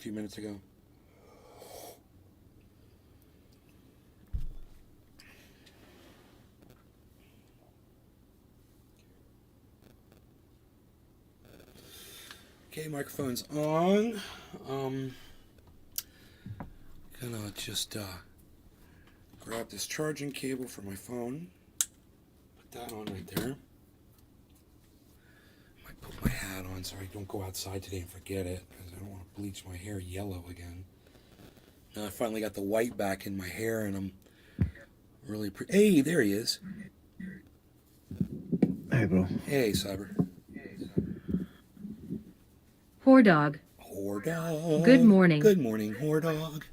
few minutes ago. Okay, microphone's on. Gonna just grab this charging cable for my phone. Put that on right there. Might put my hat on so I don't go outside today and forget it, because I don't want to bleach my hair yellow again. Now I finally got the white back in my hair, and I'm really Hey, there he is. Hey, bro. Hey, Cyber. Whore dog. Whore dog. Good morning. Good morning, whore dog.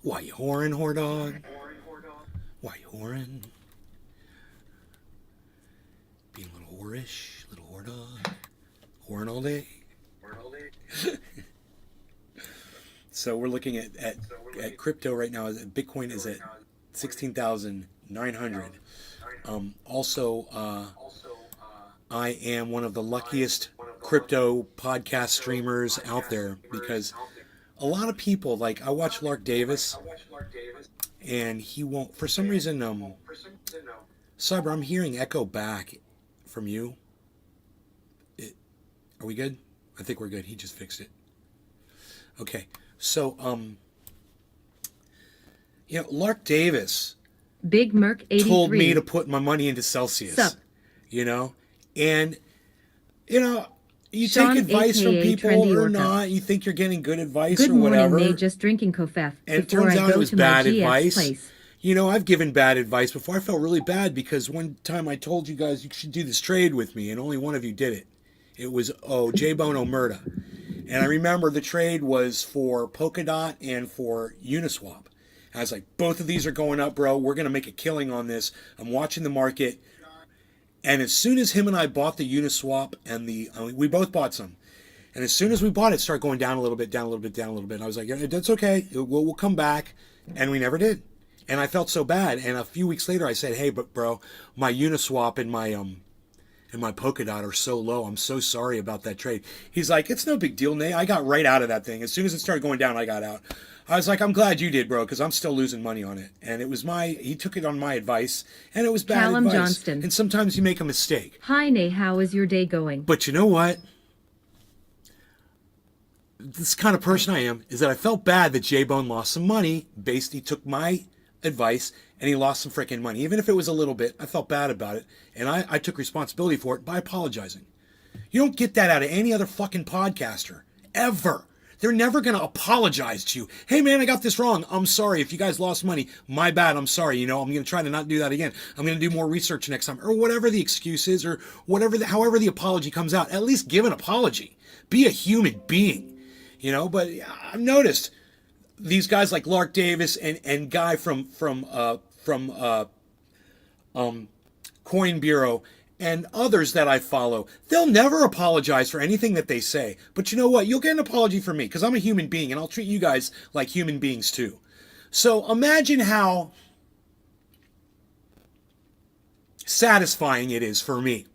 Why you whoring, whore dog? Why you whoring? Being a little whorish, little whore dog. Whoring all day. So we're looking at crypto right now. Bitcoin is at 16,900. I am one of the luckiest crypto podcast streamers out there, because a lot of people, like, I watch Lark Davis, and he won't, for some reason, Cyber, I'm hearing echo back from you. Are we good? I think we're good. He just fixed it. Okay. So, Lark Davis Big Merc 83 told me to put my money into Celsius. Sup? And, you Sean, take advice from AKA people Trendy or Orca. not. You think you're getting good advice Good or whatever. morning, Nate. Just drinking Kofef And it before turns I out go it was to bad my GS advice. place. I've given bad advice before. I felt really bad because one time I told you guys you should do this trade with me, and only one of you did it. It was, J-Bone Omerta. And I remember the trade was for Polkadot and for Uniswap. I was like, both of these are going up, bro. We're going to make a killing on this. I'm watching the market. And as soon as him and I bought the Uniswap and we both bought some. And as soon as we bought it, it started going down a little bit, down a little bit, down a little bit. And I was like, yeah, that's okay. We'll come back. And we never did. And I felt so bad. And a few weeks later, I said, hey, but bro, my Uniswap and my Polkadot are so low. I'm so sorry about that trade. He's like, it's no big deal, Nate. I got right out of that thing. As soon as it started going down, I got out. I was like, I'm glad you did, bro, because I'm still losing money on it. And it was he took it on my advice, and it was bad Callum advice. Johnston. And sometimes you make a mistake. Hi, Nate. How is your day going? But you know what? This kind of person I am is that I felt bad that J-Bone lost some money. He took my advice and he lost some freaking money. Even if it was a little bit, I felt bad about it. And I took responsibility for it by apologizing. You don't get that out of any other fucking podcaster. Ever. They're never going to apologize to you. Hey man, I got this wrong. I'm sorry. If you guys lost money, my bad. I'm sorry. I'm going to try to not do that again. I'm going to do more research next time. Or whatever the excuse is, or however the apology comes out. At least give an apology. Be a human being. But I've noticed these guys like Lark Davis and Guy from Coin Bureau and others that I follow, they'll never apologize for anything that they say. But you know what? You'll get an apology from me because I'm a human being, and I'll treat you guys like human beings too. So imagine how satisfying it is for me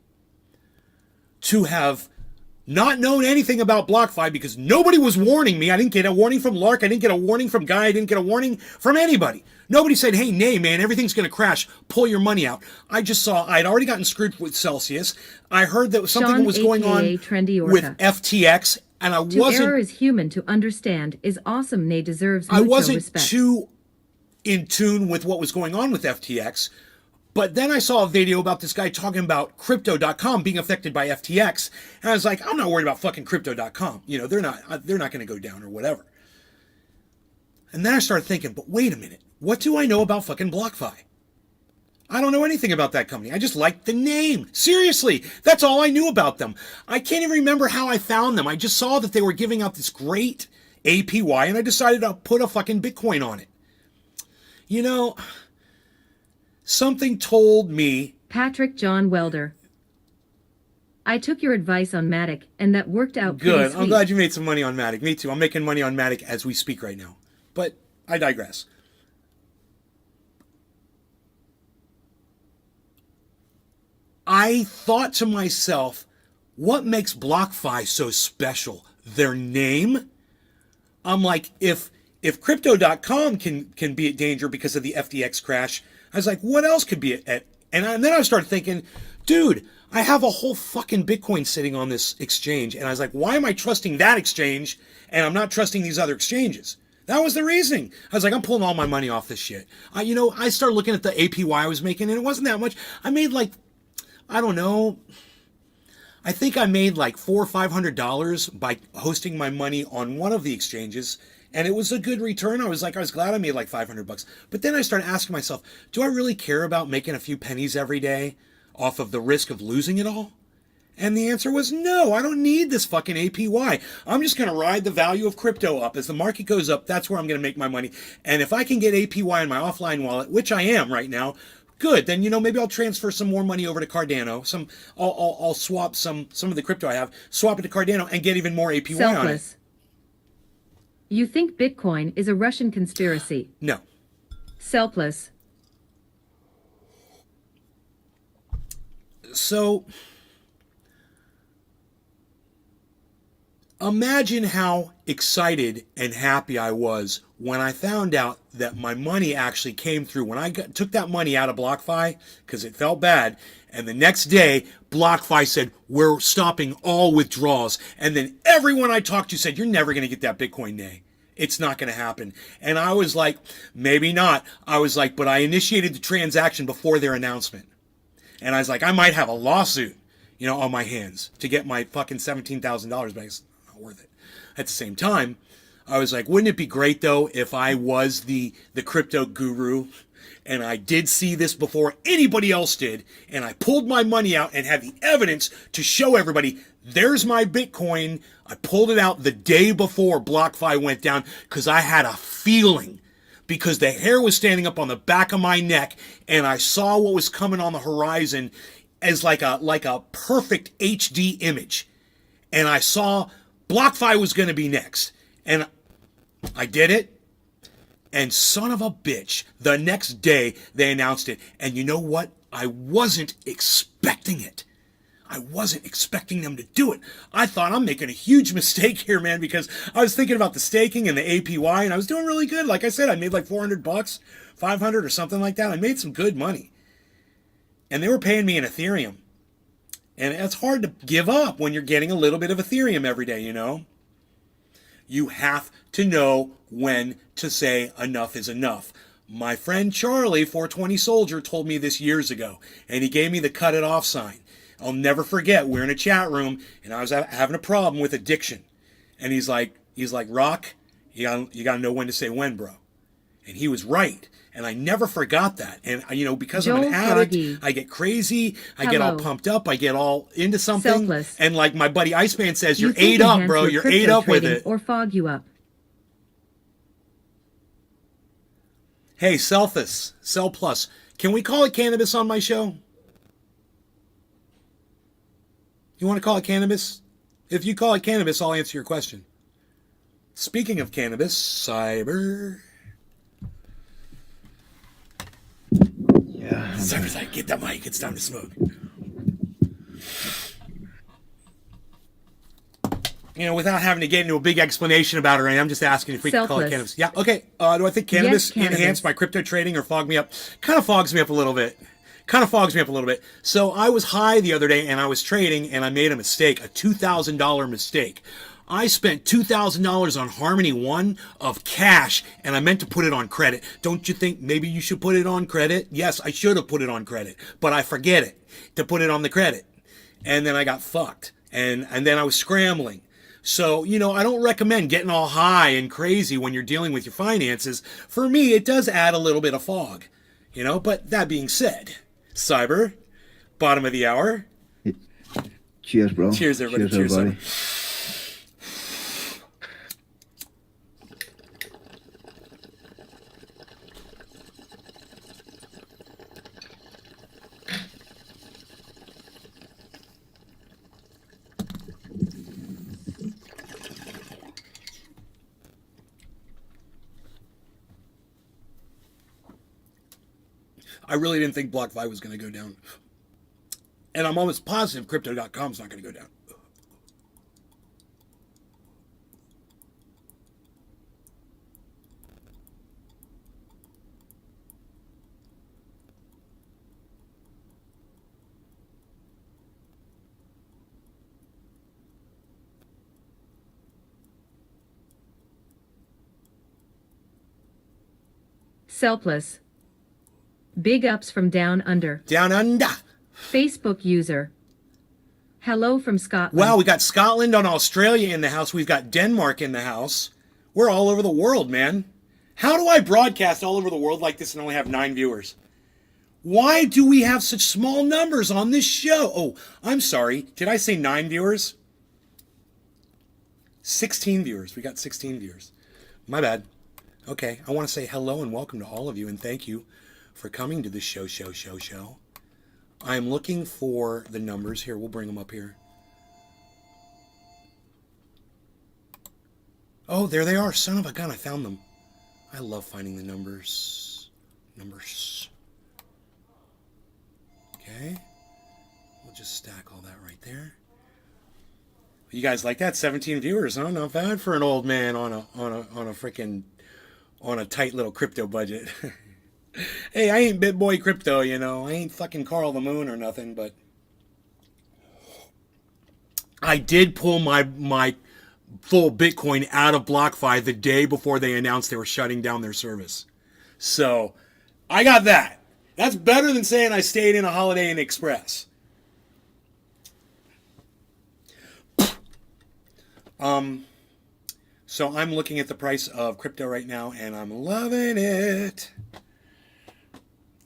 to have not known anything about BlockFi because nobody was warning me. I didn't get a warning from Lark. I didn't get a warning from Guy. I didn't get a warning from anybody. Nobody said, hey, Nay, man, everything's going to crash. Pull your money out. I just saw I'd already gotten screwed with Celsius. I heard that something Sean, was going on Trendy Orca. with FTX, and I To wasn't... err is human, to understand is awesome. Nate deserves I mucho wasn't respect. too in tune with what was going on with FTX. But then I saw a video about this guy talking about crypto.com being affected by FTX. And I was like, I'm not worried about fucking crypto.com. They're not going to go down or whatever. And then I started thinking, but wait a minute. What do I know about fucking BlockFi? I don't know anything about that company. I just liked the name. Seriously, that's all I knew about them. I can't even remember how I found them. I just saw that they were giving out this great APY, and I decided to put a fucking Bitcoin on it. Something told me... Patrick John Welder. I took your advice on Matic, and that worked out pretty Good. sweet. I'm glad you made some money on Matic. Me too. I'm making money on Matic as we speak right now. But I digress. I thought to myself, what makes BlockFi so special? Their name? I'm like, if crypto.com can be at danger because of the FTX crash, I was like, what else could be at and then I started thinking, dude, I have a whole fucking Bitcoin sitting on this exchange. And I was like, why am I trusting that exchange and I'm not trusting these other exchanges? That was the reasoning. I was like, I'm pulling all my money off this shit. I started looking at the APY I was making, and it wasn't that much. I made like, I don't know, I think I made like $400 or $500 by hosting my money on one of the exchanges, and it was a good return. I was glad I made like $500. But then I started asking myself, do I really care about making a few pennies every day off of the risk of losing it all? And the answer was no, I don't need this fucking APY. I'm just going to ride the value of crypto up. As the market goes up, that's where I'm going to make my money. And if I can get APY in my offline wallet, which I am right now, good. Then, maybe I'll transfer some more money over to Cardano. I'll swap some of the crypto I have, swap it to Cardano and get even more APY on it. Selfless. You think Bitcoin is a Russian conspiracy? No. Selfless. So imagine how excited and happy I was when I found out that my money actually came through. When I took that money out of BlockFi because it felt bad, and the next day BlockFi said, we're stopping all withdrawals. And then everyone I talked to said, you're never going to get that Bitcoin day. It's not going to happen. And I was like, maybe not. I was like, but I initiated the transaction before their announcement. And I was like, I might have a lawsuit, on my hands to get my fucking $17,000 back. It's not worth it. At the same time, I was like, wouldn't it be great though if I was the crypto guru and I did see this before anybody else did, and I pulled my money out and had the evidence to show everybody, there's my Bitcoin. I pulled it out the day before BlockFi went down because I had a feeling, because the hair was standing up on the back of my neck and I saw what was coming on the horizon as like a perfect HD image. And I saw BlockFi was going to be next. And I did it. And son of a bitch, the next day they announced it. And you know what? I wasn't expecting it. I wasn't expecting them to do it. I thought I'm making a huge mistake here, man, because I was thinking about the staking and the APY, and I was doing really good. Like I said, I made like $400, 500 or something like that. I made some good money. And they were paying me in Ethereum. And it's hard to give up when you're getting a little bit of Ethereum every day, You have to know when to say enough is enough. My friend Charlie, 420 Soldier, told me this years ago, and he gave me the cut it off sign. I'll never forget, we're in a chat room, and I was having a problem with addiction. And he's like, Rock, you gotta know when to say when, bro. And he was right. And I never forgot that. And, because I'm an addict, Froggy. I get crazy, I get all pumped up, I get all into something. Selfless. And like my buddy Iceman says, You you're think ate up, enhance bro. your You're crypto ate up with trading it. Or fog you up. Hey, Selfus, Cell Plus, can we call it cannabis on my show? You want to call it cannabis? If you call it cannabis, I'll answer your question. Speaking of cannabis, Cyber. Yeah. Cyber's like, get the mic, it's time to smoke. Without having to get into a big explanation about it, I'm just asking if we can call it cannabis. Yeah, okay. Do I think cannabis enhanced my crypto trading or fog me up? Kind of fogs me up a little bit. So I was high the other day and I was trading and I made a mistake, a $2,000 mistake. I spent $2,000 on Harmony One of cash and I meant to put it on credit. Don't you think maybe you should put it on credit? Yes, I should have put it on credit, but I forget it to put it on the credit. And then I got fucked and then I was scrambling. So, I don't recommend getting all high and crazy when you're dealing with your finances. For me, it does add a little bit of fog, but that being said, Cyber, bottom of the hour. Cheers, bro. Cheers, everybody. Cheers, everybody. I really didn't think BlockFi was going to go down. And I'm almost positive Crypto.com is not going to go down. Selfless. Big ups from down under. Down under. Facebook user. Hello from Scotland. Wow, we got Scotland and Australia in the house. We've got Denmark in the house. We're all over the world, man. How do I broadcast all over the world like this and only have 9 viewers? Why do we have such small numbers on this show? Oh, I'm sorry. Did I say 9 viewers? 16 viewers. We got 16 viewers. My bad. Okay, I want to say hello and welcome to all of you and thank you for coming to the show. I'm looking for the numbers here. We'll bring them up here. Oh, there they are. Son of a gun, I found them. I love finding the numbers. Okay. We'll just stack all that right there. You guys like that? 17 viewers, huh? Not bad for an old man on a tight little crypto budget. Hey, I ain't BitBoy Crypto, you know. I ain't fucking Carl the Moon or nothing, but I did pull my full Bitcoin out of BlockFi the day before they announced they were shutting down their service. So, I got that. That's better than saying I stayed in a Holiday Inn Express. So I'm looking at the price of crypto right now and I'm loving it.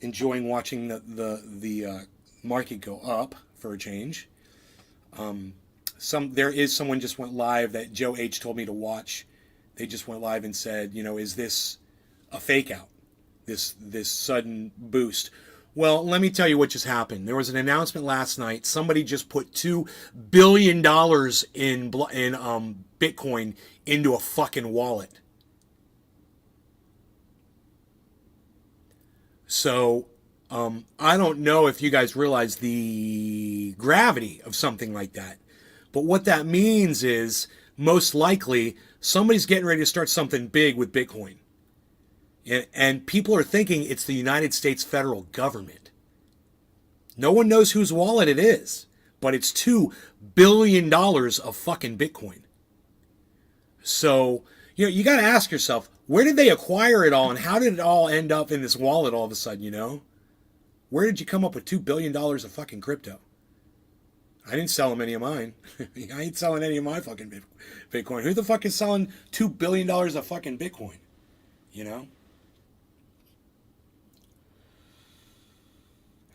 Enjoying watching the market go up for a change. There is someone just went live that Joe H told me to watch. They just went live and said, you know, is this a fake out? This sudden boost. Well, let me tell you what just happened. There was an announcement last night. Somebody just put $2 billion in Bitcoin into a fucking wallet. So, I don't know if you guys realize the gravity of something like that. But what that means is, most likely, somebody's getting ready to start something big with Bitcoin. And people are thinking it's the United States federal government. No one knows whose wallet it is. But it's $2 billion of fucking Bitcoin. So, you know, you got to ask yourself, where did they acquire it all and how did it all end up in this wallet all of a sudden, you know? Where did you come up with $2 billion of fucking crypto? I didn't sell them any of mine. I ain't selling any of my fucking Bitcoin. Who the fuck is selling $2 billion of fucking Bitcoin? You know?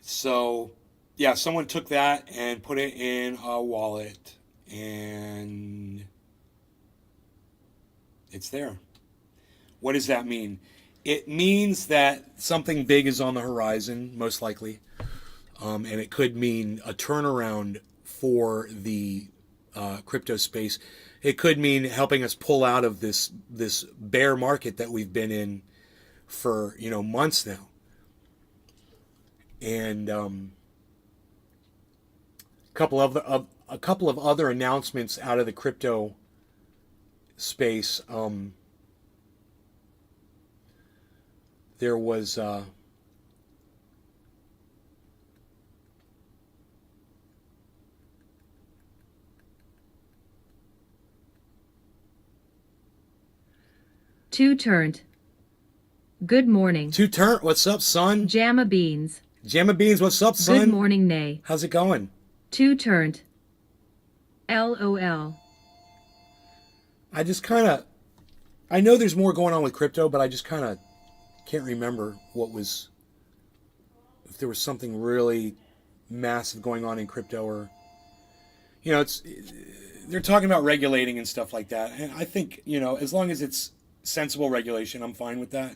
So, yeah, someone took that and put it in a wallet and it's there. What does that mean? It means that something big is on the horizon, most likely. And it could mean a turnaround for the crypto space. It could mean helping us pull out of this bear market that we've been in for, you know, months now. And a couple of other announcements out of the crypto space. There was Two turned. Good morning. What's up, son? Jamma Beans. Jamma Beans, what's up, son? Good morning, Nay. How's it going? Two turned. LOL. I just kind of, I know there's more going on with crypto, but I just kind of can't remember if there was something really massive going on in crypto or, you know, they're talking about regulating and stuff like that. And I think, you know, as long as it's sensible regulation, I'm fine with that.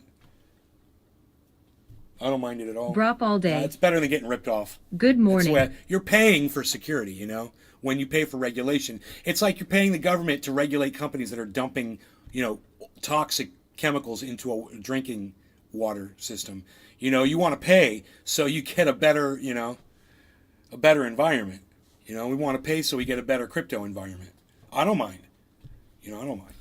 I don't mind it at all. Drop all day. It's better than getting ripped off. Good morning. You're paying for security, you know, when you pay for regulation. It's like you're paying the government to regulate companies that are dumping, you know, toxic chemicals into a drinking water system. You know, you want to pay so you get a better, you know, a better environment. You know, we want to pay so we get a better crypto environment. I don't mind. You know, I don't mind.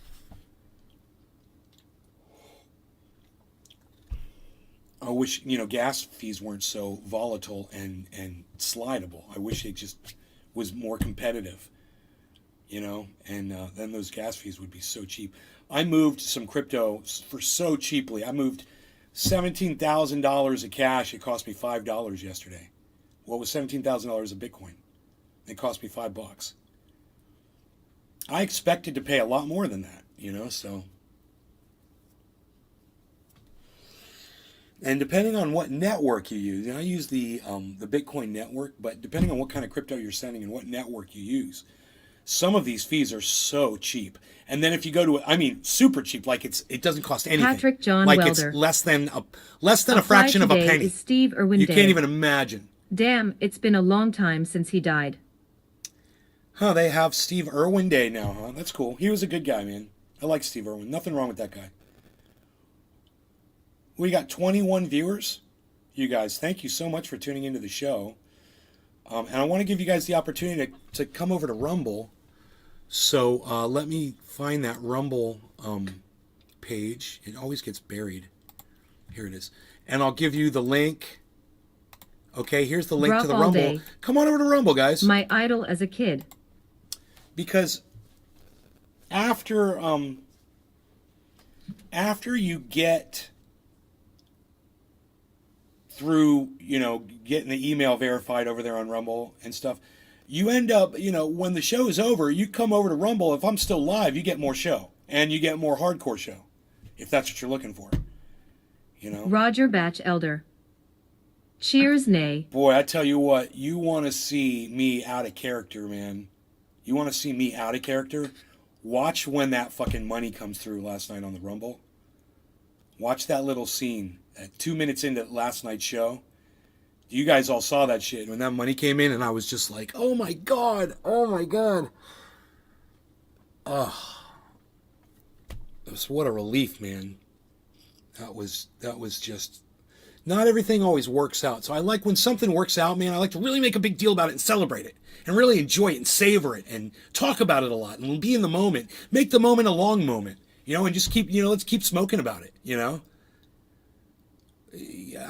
I wish, you know, gas fees weren't so volatile and slidable. I wish it just was more competitive, you know, and then those gas fees would be so cheap. I moved some crypto for so cheaply. I moved $17,000 of cash. It cost me $5 yesterday. What was $17,000 of Bitcoin? It cost me $5. I expected to pay a lot more than that, so. And depending on what network you use, I use the Bitcoin network, but depending on what kind of crypto you're sending and what network you use, some of these fees are so cheap. And then if you go to, super cheap, like it doesn't cost anything. Patrick John like Welder. It's less than a fraction of a penny. Is Steve Irwin you Day. Can't even imagine. Damn, it's been a long time since he died. Huh, they have Steve Irwin Day now, huh? That's cool. He was a good guy, man. I like Steve Irwin. Nothing wrong with that guy. We got 21 viewers. You guys, thank you so much for tuning into the show. And I want to give you guys the opportunity to come over to Rumble. So let me find that Rumble page. It always gets buried. Here it is. And I'll give you the link. Okay, here's the link to the Rumble. Day. Come on over to Rumble, guys. My idol as a kid. Because after you get through, getting the email verified over there on Rumble and stuff, you end up, when the show is over, you come over to Rumble. If I'm still live, you get more show and you get more hardcore show, if that's what you're looking for. Roger Batch Elder. Cheers, nay. Boy, I tell you what, you want to see me out of character, man. You want to see me out of character? Watch when that fucking money comes through last night on the Rumble. Watch that little scene at 2 minutes into last night's show. You guys all saw that shit when that money came in, and I was just like, oh my God. What a relief, man. That was just... Not everything always works out. So I like when something works out, man, I like to really make a big deal about it and celebrate it and really enjoy it and savor it and talk about it a lot and be in the moment. Make the moment a long moment, and just keep, let's keep smoking about it, I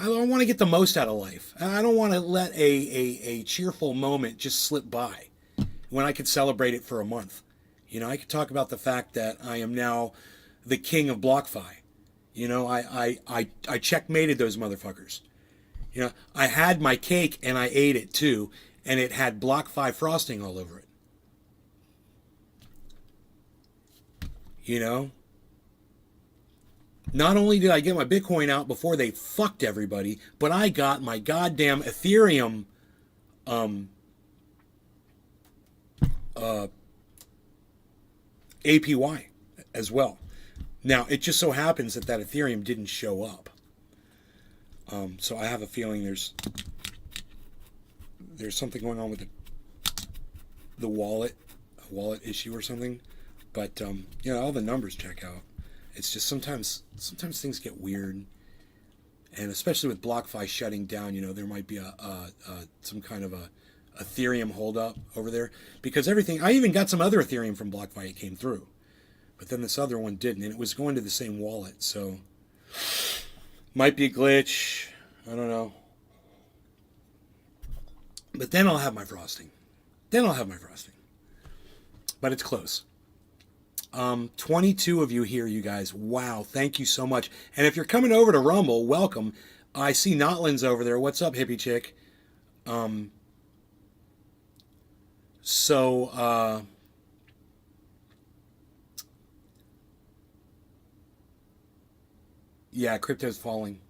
want to get the most out of life. I don't want to let a cheerful moment just slip by when I could celebrate it for a month. I could talk about the fact that I am now the king of BlockFi. I checkmated those motherfuckers. I had my cake and I ate it too, and it had BlockFi frosting all over it. Not only did I get my Bitcoin out before they fucked everybody, but I got my goddamn Ethereum APY as well. Now, it just so happens that Ethereum didn't show up. So I have a feeling there's something going on with the wallet, a wallet issue or something. But, all the numbers check out. It's just sometimes things get weird. And especially with BlockFi shutting down, there might be some kind of a Ethereum holdup over there. Because I even got some other Ethereum from BlockFi. It came through. But then this other one didn't, and it was going to the same wallet, so might be a glitch. I don't know. But then I'll have my frosting. But it's close. 22 of you here, you guys. Wow, thank you so much. And if you're coming over to Rumble, welcome. I see Notland's over there. What's up, hippie chick? Yeah, crypto's falling.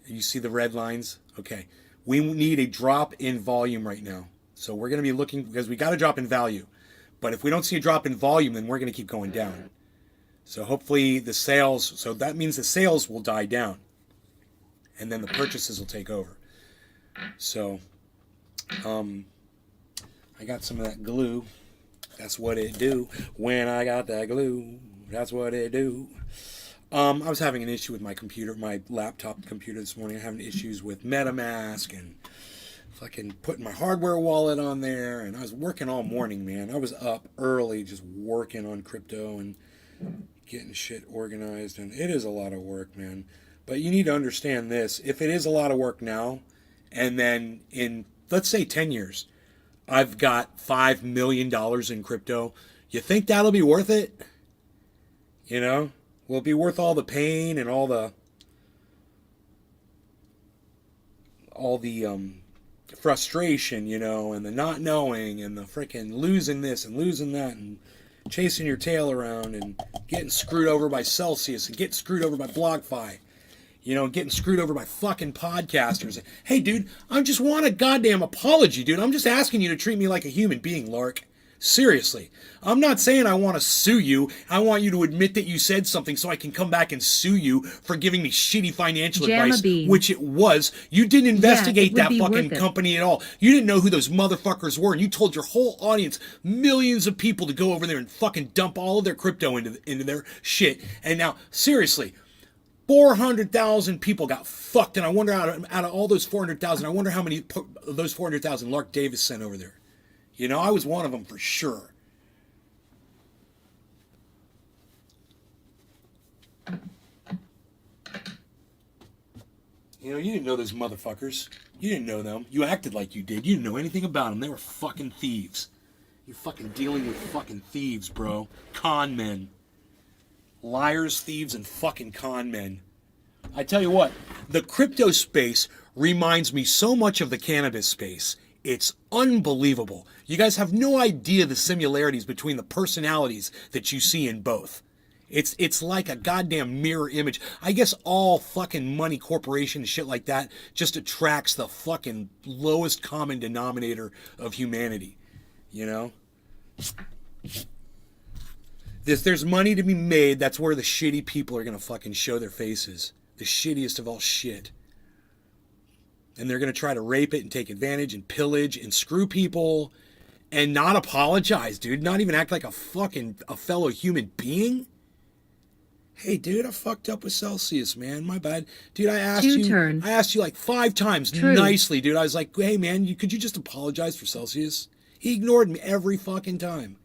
You see the red lines? Okay. We need a drop in volume right now. So we're going to be looking, because we got a drop in value. But if we don't see a drop in volume, then we're going to keep going down. So hopefully so that means the sales will die down. And then the purchases will take over. So, I got some of that glue. That's what it do. When I got that glue, that's what it do. I was having an issue with my computer, my laptop computer this morning. I'm having issues with MetaMask and fucking putting my hardware wallet on there. And I was working all morning, man. I was up early just working on crypto and getting shit organized. And it is a lot of work, man. But you need to understand this. If it is a lot of work now, and then in, let's say 10 years, I've got $5 million in crypto, you think that'll be worth it? Will it be worth all the pain and all the all the frustration, you know, and the not knowing and the freaking losing this and losing that and chasing your tail around and getting screwed over by Celsius and getting screwed over by BlockFi, you know, getting screwed over by fucking podcasters. Hey, dude, I just want a goddamn apology, dude. I'm just asking you to treat me like a human being, Lark. Seriously. I'm not saying I want to sue you. I want you to admit that you said something so I can come back and sue you for giving me shitty financial advice, which it was. You didn't investigate that fucking company at all. You didn't know who those motherfuckers were, and you told your whole audience, millions of people, to go over there and fucking dump all of their crypto into their shit. And now, seriously, 400,000 people got fucked, and I wonder out of all those 400,000, I wonder how many of those 400,000 Lark Davis sent over there. You know, I was one of them for sure. You know, you didn't know those motherfuckers. You didn't know them. You acted like you did. You didn't know anything about them. They were fucking thieves. You're fucking dealing with fucking thieves, bro. Con men. Liars, thieves, and fucking con men. I tell you what, the crypto space reminds me so much of the cannabis space. It's unbelievable. You guys have no idea the similarities between the personalities that you see in both. It's like a goddamn mirror image. I guess all fucking money corporation and shit like that just attracts the fucking lowest common denominator of humanity. You know? There's money to be made. That's where the shitty people are going to fucking show their faces. The shittiest of all shit. And they're going to try to rape it and take advantage and pillage and screw people and not apologize, dude. Not even act like a fellow human being. Hey, dude, I fucked up with Celsius, man. My bad. Dude, I asked you like 5 times nicely, dude. I was like, hey, man, could you just apologize for Celsius? He ignored me every fucking time.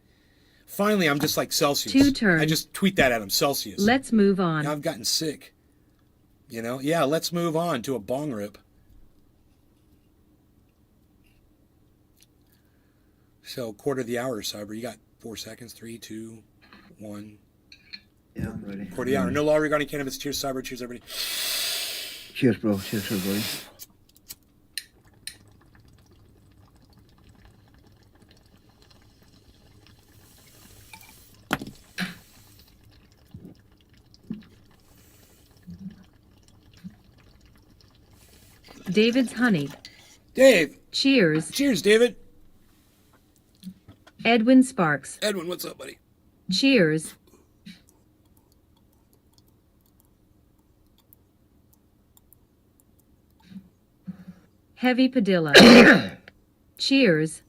Finally, I'm just like Celsius. I just tweet that at him, Celsius. Let's move on. Now I've gotten sick. You know? Yeah, let's move on to a bong rip. So, quarter of the hour, Cyber. You got 4 seconds. 3, 2, 1. Yeah, I'm ready. Quarter of the hour. No law regarding cannabis. Cheers, Cyber. Cheers, everybody. Cheers, bro. Cheers, everybody. David's honey. Dave. Cheers. Cheers, David. Edwin Sparks. Edwin, what's up, buddy? Cheers. Heavy Padilla. Cheers.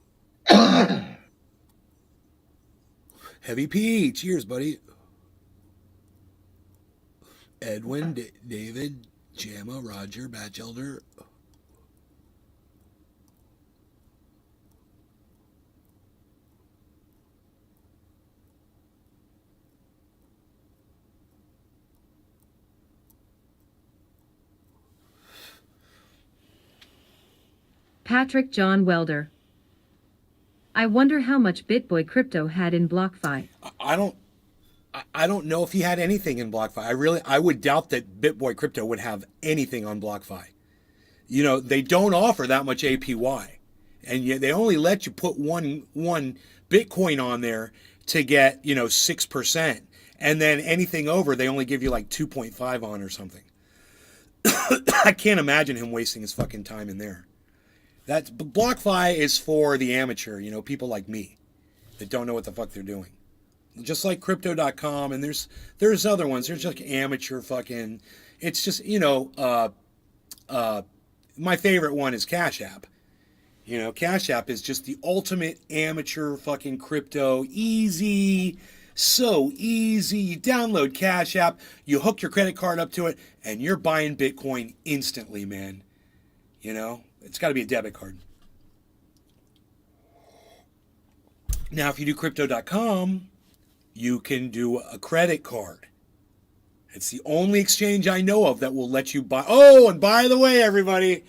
Heavy P. Cheers, buddy. Edwin, David, Jamma, Roger, Batchelder. Patrick John Welder. I wonder how much BitBoy Crypto had in BlockFi. I don't know if he had anything in BlockFi. I would doubt that BitBoy Crypto would have anything on BlockFi. You know, they don't offer that much APY. And yet they only let you put one Bitcoin on there to get, 6%. And then anything over, they only give you like 2.5 on or something. I can't imagine him wasting his fucking time in there. BlockFi is for the amateur, people like me that don't know what the fuck they're doing. Just like Crypto.com, and there's other ones. There's just amateur fucking. It's just my favorite one is Cash App. Cash App is just the ultimate amateur fucking crypto. Easy, so easy. You download Cash App, you hook your credit card up to it, and you're buying Bitcoin instantly, man. It's got to be a debit card. Now, if you do Crypto.com, you can do a credit card. It's the only exchange I know of that will let you buy. Oh, and by the way, everybody,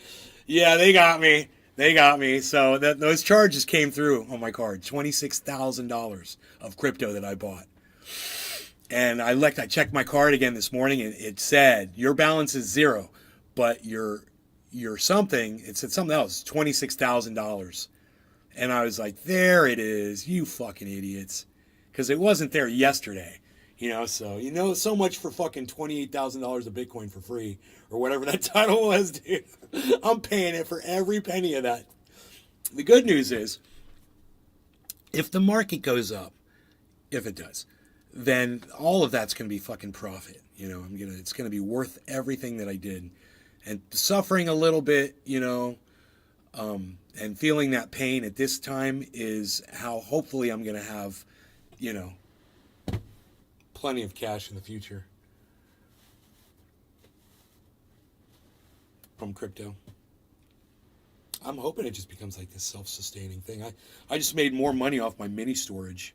yeah, they got me. So those charges came through on my card. $26,000 of crypto that I bought. And I checked my card again this morning, and it said, your balance is 0, but your your something. It said something else, $26,000. And I was like, there it is, you fucking idiots. Because it wasn't there yesterday. So, so much for fucking $28,000 of Bitcoin for free. Or whatever that title was, dude. I'm paying it for every penny of that. The good news is, if the market goes up, if it does, then all of that's going to be fucking profit. It's going to be worth everything that I did. And suffering a little bit, and feeling that pain at this time is how hopefully I'm going to have, plenty of cash in the future from crypto. I'm hoping it just becomes like this self-sustaining thing. I just made more money off my mini storage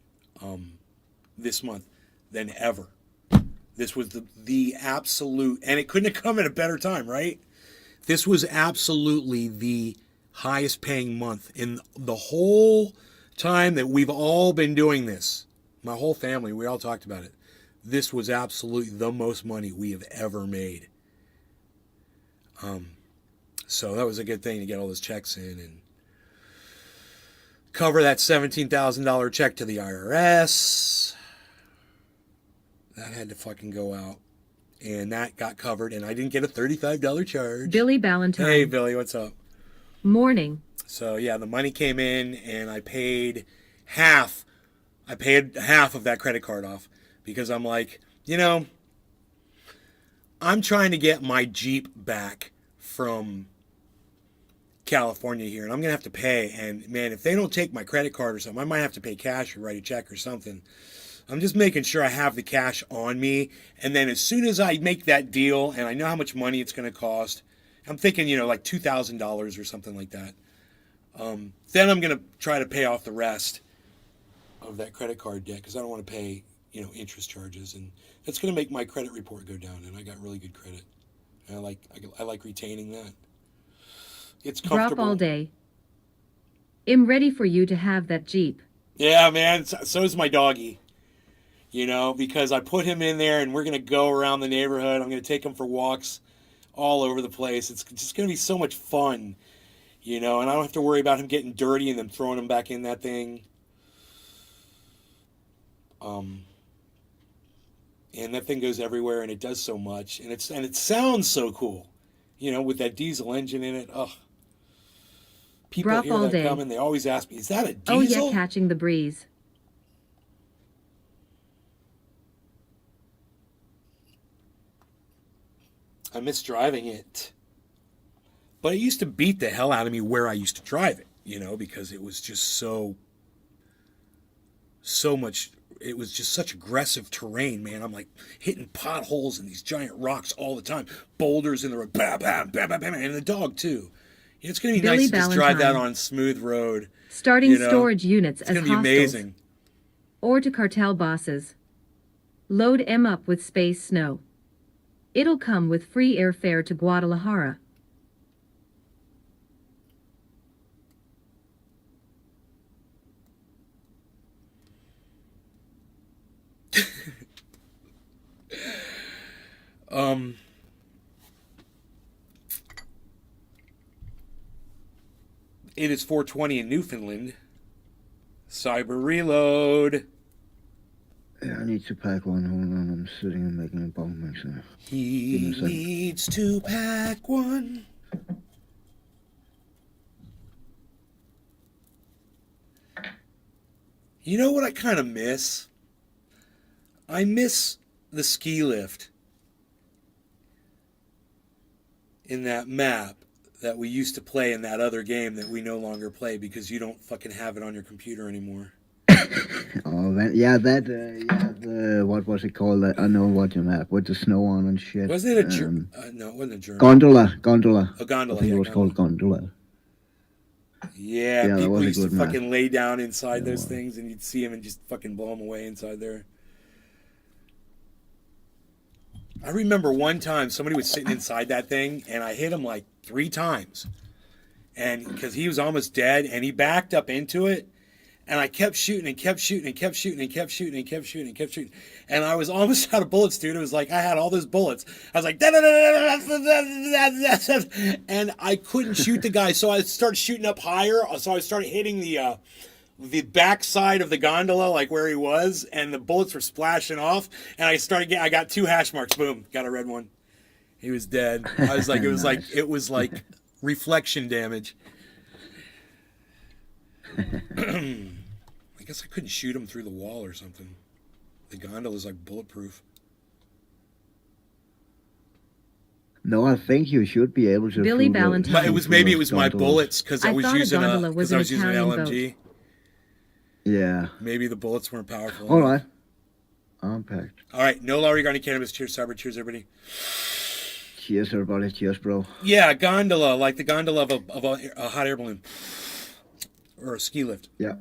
this month than ever. This was the absolute, and it couldn't have come at a better time, right? This was absolutely the highest paying month in the whole time that we've all been doing this. My whole family, we all talked about it. This was absolutely the most money we have ever made. So that was a good thing to get all those checks in and cover that $17,000 check to the IRS. That had to fucking go out. And that got covered, and I didn't get a $35 charge. Billy Ballantyne. Hey, Billy, what's up? Morning. So, yeah, the money came in, and I paid half. I paid half of that credit card off because I'm like, I'm trying to get my Jeep back from California here, and I'm going to have to pay. And, man, if they don't take my credit card or something, I might have to pay cash or write a check or something. I'm just making sure I have the cash on me. And then as soon as I make that deal and I know how much money it's going to cost, I'm thinking, like $2,000 or something like that. Then I'm going to try to pay off the rest of that credit card debt because I don't want to pay, interest charges. And that's going to make my credit report go down. And I got really good credit. And I like retaining that. It's comfortable. Drop all day. I'm ready for you to have that Jeep. Yeah, man. So is my doggy. Because I put him in there and we're going to go around the neighborhood. I'm going to take him for walks all over the place. It's just going to be so much fun, and I don't have to worry about him getting dirty and then throwing him back in that thing. And that thing goes everywhere and it does so much. And it sounds so cool, with that diesel engine in it. Ugh. People Drop hear all that day. coming. They always ask me, is that a diesel? Oh yeah, catching the breeze. I miss driving it. But it used to beat the hell out of me where I used to drive it, because it was just so much, it was just such aggressive terrain, man. I'm like hitting potholes and these giant rocks all the time. Boulders in the road, bam, bam, bam, bam, bam, and the dog too. It's going to be Billy nice to just drive that Ballantyne. on smooth road. Starting storage units It's as going to be hostels. amazing. Or to cartel bosses. Load M up with space snow. It'll come with free airfare to Guadalajara. It is 4:20 in Newfoundland. Cyber reload. Yeah, I need to pack one. Hold on, I'm sitting and making a bomb mixer. He Give me a second. needs to pack one. You know what I kind of miss? I miss the ski lift in that map that we used to play in that other game that we no longer play because you don't fucking have it on your computer anymore. Oh, the what was it called? I know what you map with the snow on and shit. Wasn't it a German? No, it wasn't a German. Gondola. A gondola. I think it was called Gondola. Yeah, that people was a used to good map. fucking lay down inside Yeah, those well. things and you'd see them and just fucking blow them away inside there. I remember one time somebody was sitting inside that thing and I hit him like 3 times. And because he was almost dead and he backed up into it And I kept shooting and kept shooting and kept shooting and kept shooting and kept shooting and kept shooting. And I was almost out of bullets, dude. It was like I had all those bullets. I was like, and I couldn't shoot the guy. So I started shooting up higher. So I started hitting the backside of the gondola, like where he was, and the bullets were splashing off. And I got 2 hash marks. Boom, got a red one. He was dead. I was like, it was like reflection damage. I guess I couldn't shoot him through the wall or something. The gondola's like bulletproof. No, I think you should be able to. Billy through the- Valentine. But it was maybe it through was those my gondolas. bullets because I I was thought a using gondola was an an Italian LMG. Yeah. Maybe the bullets weren't powerful. All right. I'm packed. All right. No law regarding cannabis. Cheers, Cyber. Cheers, everybody. Cheers, everybody. Cheers, bro. Yeah, gondola, like the gondola of a hot air balloon or a ski lift. Yeah.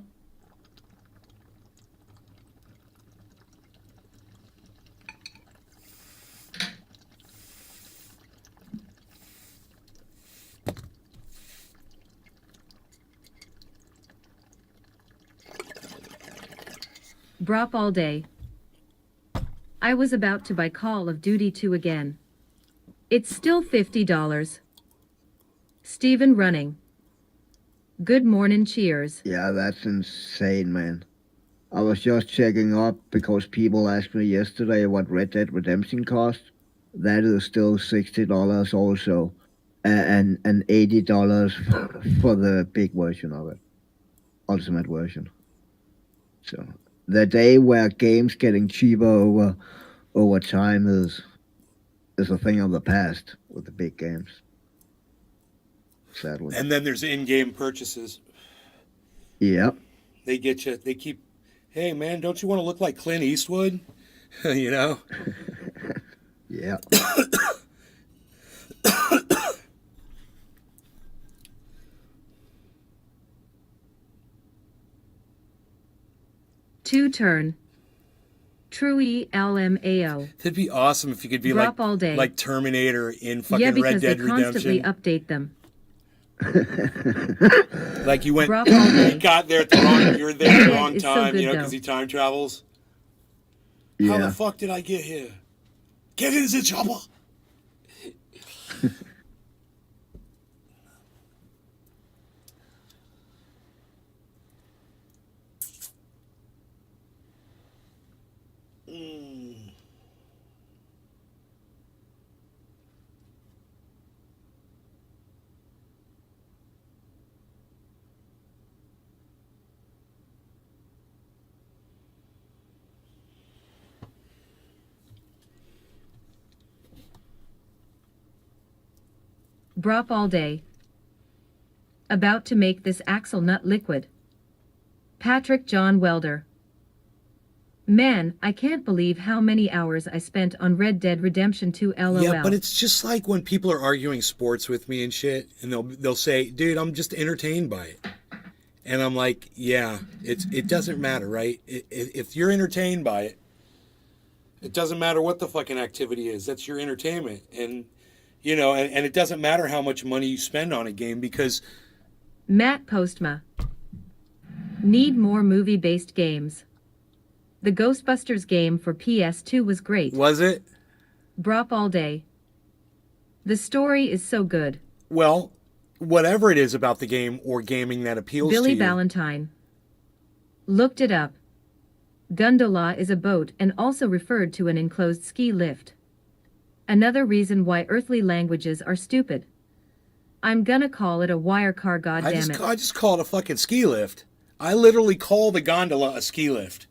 Brop all day. I was about to buy Call of Duty 2 again. It's still $50. Steven running. Good morning, cheers. Yeah, that's insane, man. I was just checking up because people asked me yesterday what Red Dead Redemption cost. That is still $60 also, and $80 for the big version of it, ultimate version. So the day where games getting cheaper over time is a thing of the past with the big games. Sadly. And then there's in-game purchases. Yep. They get you. They keep. Hey, man, don't you want to look like Clint Eastwood? You know. Yeah. Two turn. True LMAO. It'd be awesome if you could be Drop all day. like Terminator in Yeah, fucking because Red Dead they constantly Redemption. update them. Like you went, Drop all day. you got there at the wrong, you're there at the wrong It's so time, good, you know, though. because he time travels. How Yeah. the fuck did I get here? Get in the chopper. Brop all day. About to make this axle nut liquid. Patrick John Welder. Man, I can't believe how many hours I spent on Red Dead Redemption 2 LOL. Yeah, but it's just like when people are arguing sports with me and shit, and they'll say, "Dude, I'm just entertained by it," and I'm like, "Yeah, it doesn't matter, right? If you're entertained by it, it doesn't matter what the fucking activity is. That's your entertainment, and you know, and it doesn't matter how much money you spend on a game because Matt Postma. Need more movie-based games. The Ghostbusters game for PS2 was great. was it? Brop all day. The story is so good. Well, whatever it is about the game or gaming that appeals Billy to you. Valentine. Looked it up. Gondola is a boat and also referred to an enclosed ski lift. Another reason why earthly languages are stupid. I'm gonna call it a wire car, goddammit. I just call it a fucking ski lift. I literally call the gondola a ski lift.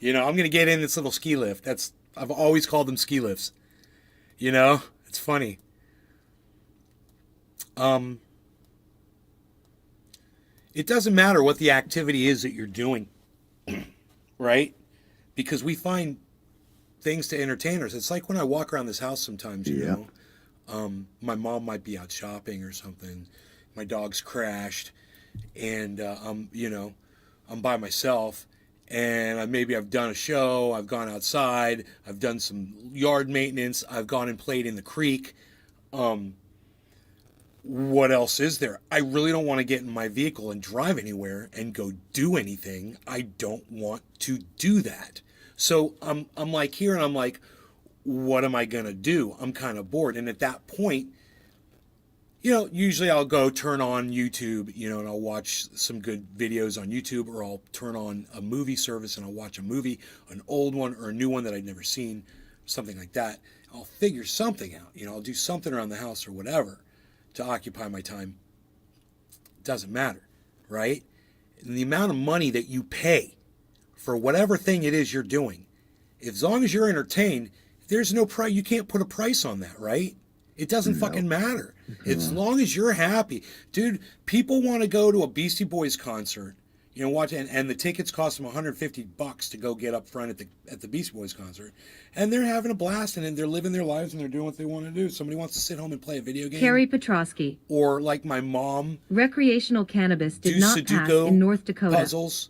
You know, I'm gonna get in this little ski lift. I've always called them ski lifts. You know, it's funny. It doesn't matter what the activity is that you're doing, right? Because we find things to entertain us. It's like when I walk around this house sometimes, you Yeah. know, my mom might be out shopping or something. My dog's crashed, and I'm by myself. And maybe I've done a show, I've gone outside, I've done some yard maintenance, I've gone and played in the creek. what else is there? I really don't want to get in my vehicle and drive anywhere and go do anything. I don't want to do that. So I'm like here and I'm like, what am I going to do? I'm kind of bored. And at that point, usually I'll go turn on YouTube, and I'll watch some good videos on YouTube, or I'll turn on a movie service and I'll watch a movie, an old one or a new one that I'd never seen, something like that. I'll figure something out. I'll do something around the house or whatever to occupy my time. Doesn't matter, right? And the amount of money that you pay for whatever thing it is you're doing, as long as you're entertained, there's no price. You can't put a price on that, right? It doesn't fucking matter. As long as you're happy. Dude, people want to go to a Beastie Boys concert, watch, and the tickets cost them $150 to go get up front at the Beastie Boys concert. And they're having a blast and they're living their lives and they're doing what they want to do. Somebody wants to sit home and play a video game. Carrie Petrosky. Or like my mom. Recreational cannabis did do not Sudoku pass in North Dakota. Puzzles.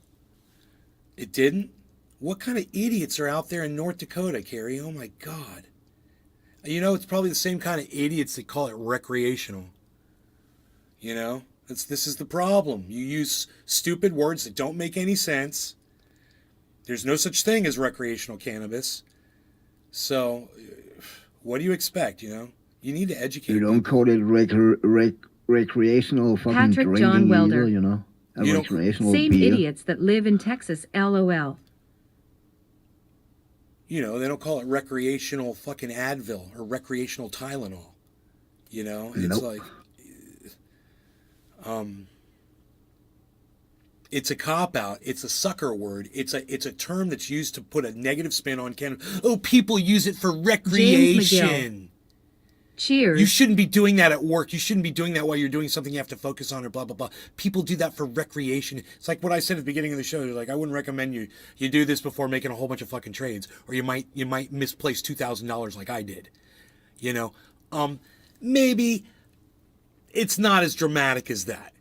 It didn't? What kind of idiots are out there in North Dakota, Carrie? Oh my God. It's probably the same kind of idiots that call it recreational. This is the problem. You use stupid words that don't make any sense. There's no such thing as recreational cannabis. So, what do you expect, You need to educate You don't call it recreational fucking Patrick drinking John Welder. either, recreational Same beer. idiots that live in Texas, LOL. They don't call it recreational fucking Advil or recreational Tylenol. It's like, it's a cop-out. It's a sucker word. It's a term that's used to put a negative spin on cannabis. Oh, people use it for recreation. Cheers. You shouldn't be doing that at work. You shouldn't be doing that while you're doing something you have to focus on or blah, blah, blah. People do that for recreation. It's like what I said at the beginning of the show. Like, I wouldn't recommend you do this before making a whole bunch of fucking trades, or you might misplace $2,000 like I did. Maybe it's not as dramatic as that.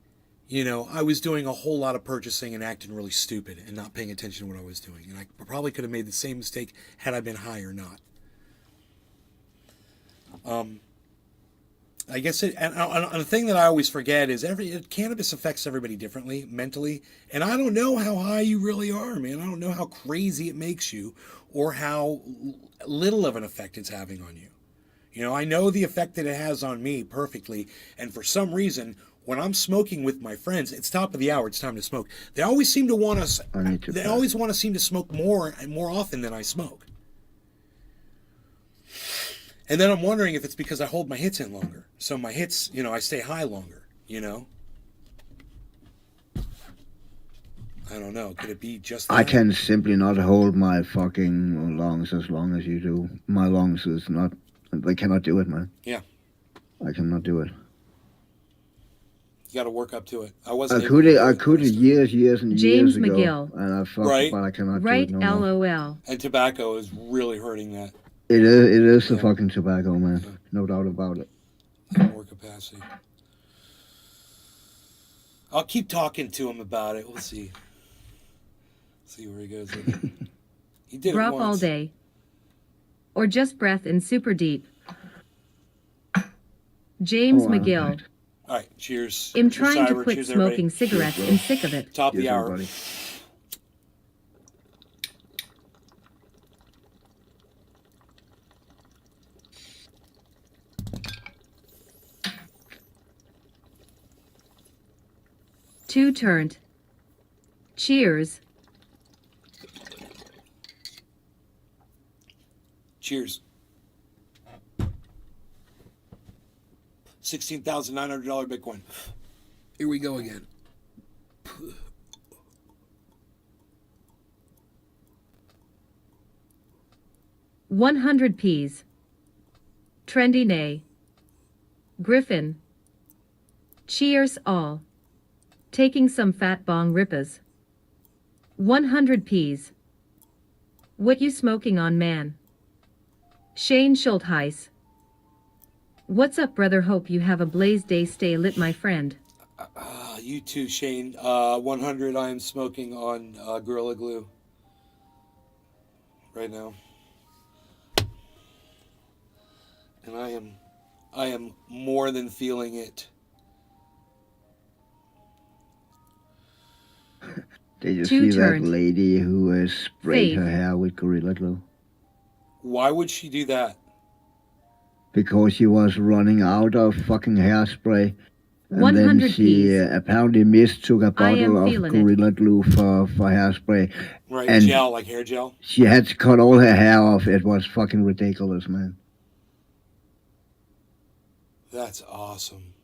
I was doing a whole lot of purchasing and acting really stupid and not paying attention to what I was doing. And I probably could have made the same mistake had I been high or not. I guess and the thing that I always forget is cannabis affects everybody differently mentally, and I don't know how high you really are, man. I don't know how crazy it makes you, or how little of an effect it's having on you. I know the effect that it has on me perfectly, and for some reason, when I'm smoking with my friends, it's top of the hour, it's time to smoke. They always seem to want us. They always want to seem to smoke more and more often than I smoke. And then I'm wondering if it's because I hold my hits in longer. So my hits, I stay high longer, I don't know. Could it be just that? I can simply not hold my fucking lungs as long as you do. My lungs is not, they cannot do it, man. Yeah. I cannot do it. You got to work up to it. I could years and James years ago. McGill. And I fucked, right. But I cannot right, do it no more. LOL. And tobacco is really hurting that. It is the fucking tobacco, man. Yeah. No doubt about it. More capacity. I'll keep talking to him about it. We'll see. See where he goes with it. He did Drop it once. all day. Or just breath in super deep. James McGill. All right, cheers. I'm trying to Cyber, quit cheers, smoking everybody. cigarettes and sick of it. Top of the Cheers, hour. everybody. Two turned. Cheers. Cheers. $16,900 Bitcoin. Here we go again. $100. Trendy nay. Griffin. Cheers all. Taking some fat bong rippas. $100. What you smoking on, man? Shane Schultheis. What's up, brother? Hope you have a blaze day. Stay lit, my friend. You too, Shane. 100. I am smoking on Gorilla Glue right now, and I am more than feeling it. Did you Two see that turned. lady who sprayed Faith. her hair with Gorilla Glue? Why would she do that? Because she was running out of fucking hairspray. And then 100 she Ps. apparently mistook a I am bottle of feeling it. Gorilla Glue for hairspray. Right, And gel, like hair gel? she had to cut all her hair off. It was fucking ridiculous, man. That's awesome.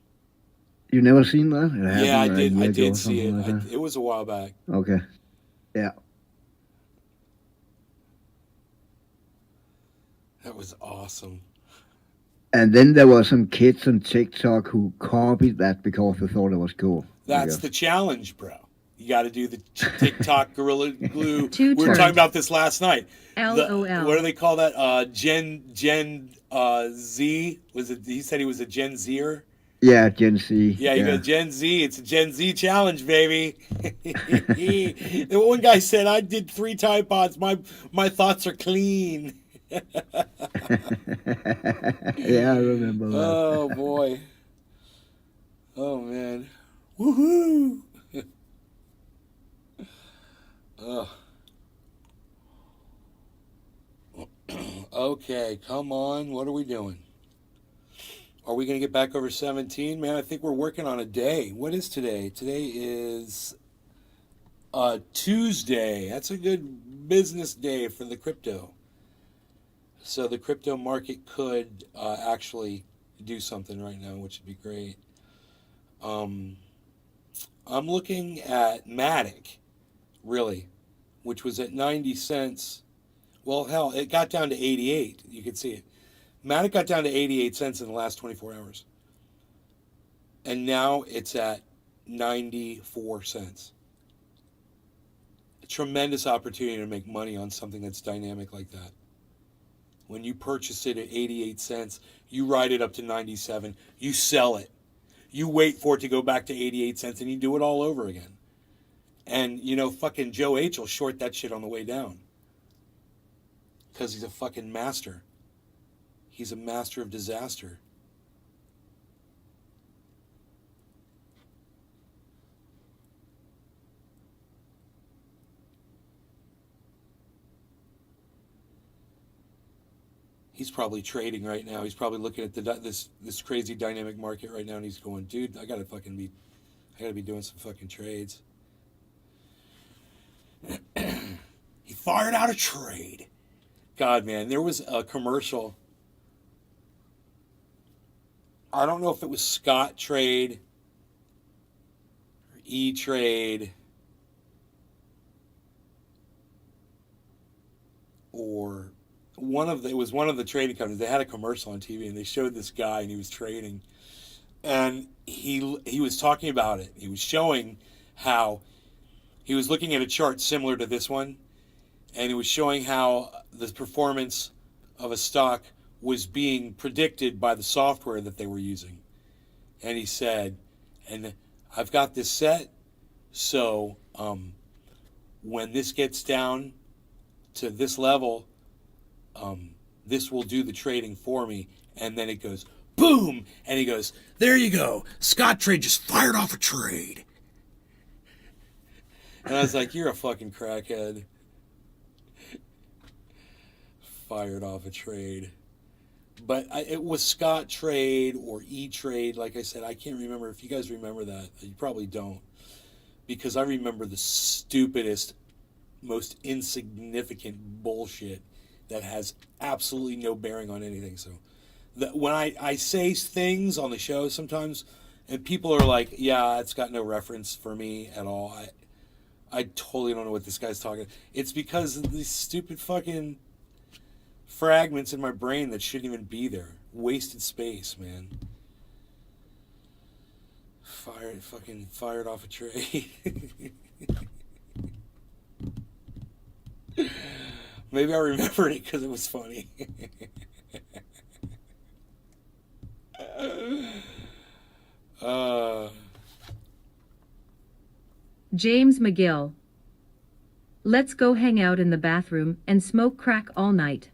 You never seen that? It Yeah, I happened a did. year I ago or did see it. something like that. It was a while back. Okay. Yeah. That was awesome. And then there were some kids on TikTok who copied that because they thought it was cool. That's the challenge, bro. You got to do the TikTok Gorilla Glue. Two We were turned. talking about this last night. LOL. What do they call that? Gen Z? Was it? He said he was a Gen Zer. Yeah, Gen Z. Yeah, you go Gen Z. It's a Gen Z challenge, baby. The one guy said, "I did 3 Tide Pods. My thoughts are clean." Yeah, I remember that. Oh boy. Oh man. Woohoo. Ugh. Okay, come on. What are we doing? Are we going to get back over 17? Man, I think we're working on a day. What is today? Today is Tuesday. That's a good business day for the crypto. So the crypto market could actually do something right now, which would be great. I'm looking at Matic, really, which was at 90 cents. Well, hell, it got down to 88. You can see it. Matic got down to 88 cents in the last 24 hours. And now it's at 94 cents. A tremendous opportunity to make money on something that's dynamic like that. When you purchase it at 88 cents, you ride it up to 97, you sell it. You wait for it to go back to 88 cents and you do it all over again. And, fucking Joe H will short that shit on the way down. Because he's a fucking master. He's a master of disaster. He's probably trading right now. He's probably looking at this crazy dynamic market right now, and he's going, dude, I gotta be doing some fucking trades. He fired out a trade. God, man, there was a commercial. I don't know if it was Scott Trade or E-Trade or it was one of the trading companies. They had a commercial on TV and they showed this guy and he was trading, and he was talking about it. He was showing how he was looking at a chart similar to this one, and he was showing how the performance of a stock was being predicted by the software that they were using. And he said, and I've got this set, so when this gets down to this level, this will do the trading for me. And then it goes boom, and he goes, there you go, Scott Trade just fired off a trade. And I was like, you're a fucking crackhead. Fired off a trade. But it was Scott Trade or E-Trade. Like I said, I can't remember. If you guys remember that, you probably don't. Because I remember the stupidest, most insignificant bullshit that has absolutely no bearing on anything. So when I say things on the show sometimes, and people are like, yeah, it's got no reference for me at all. I totally don't know what this guy's talking. It's because of these stupid fucking fragments in my brain that shouldn't even be there. Wasted space, man. Fired off a trade. Maybe I remembered it because it was funny. James McGill. Let's go hang out in the bathroom and smoke crack all night.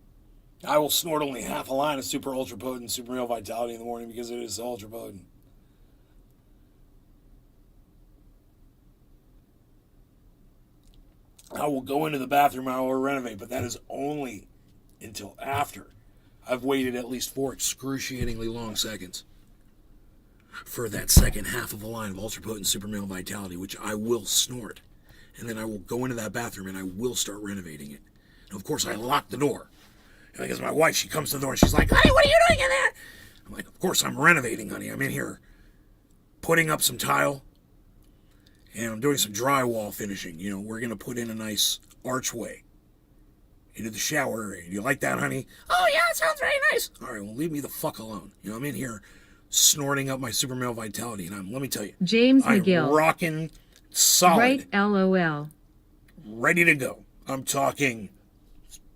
I will snort only half a line of super ultra potent super male vitality in the morning because it is ultra potent. I will go into the bathroom and I will renovate, but that is only until after I've waited at least 4 excruciatingly long seconds for that second half of a line of ultra potent super male vitality, which I will snort. And then I will go into that bathroom and I will start renovating it. And of course, I lock the door. And because my wife, she comes to the door and she's like, "Honey, what are you doing in there?" I'm like, "Of course, I'm renovating, honey. I'm in here putting up some tile and I'm doing some drywall finishing. You know, we're going to put in a nice archway into the shower area. Do you like that, honey?" "Oh, yeah, it sounds very nice." "All right, well, leave me the fuck alone. You know, I'm in here snorting up my super male vitality, and let me tell you, James I'm McGill. rocking solid, Right, LOL. ready to go. I'm talking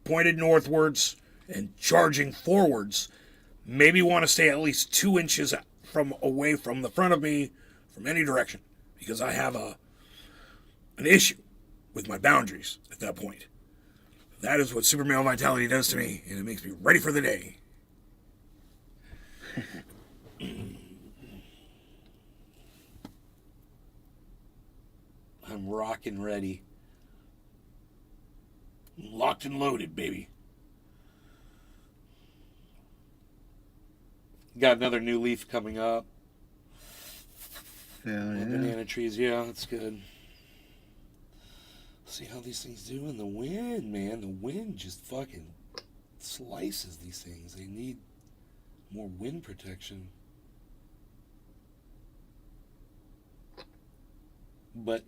pointed northwards and charging forwards. Maybe want to stay at least 2 inches away from the front of me from any direction, because I have an issue with my boundaries at that point. That is what super male vitality does to me, and it makes me ready for the day. I'm rocking ready. Locked and loaded, baby. Got another new leaf coming up. Yeah, yeah. Banana trees, yeah, that's good. See how these things do in the wind, man. The wind just fucking slices these things. They need more wind protection. But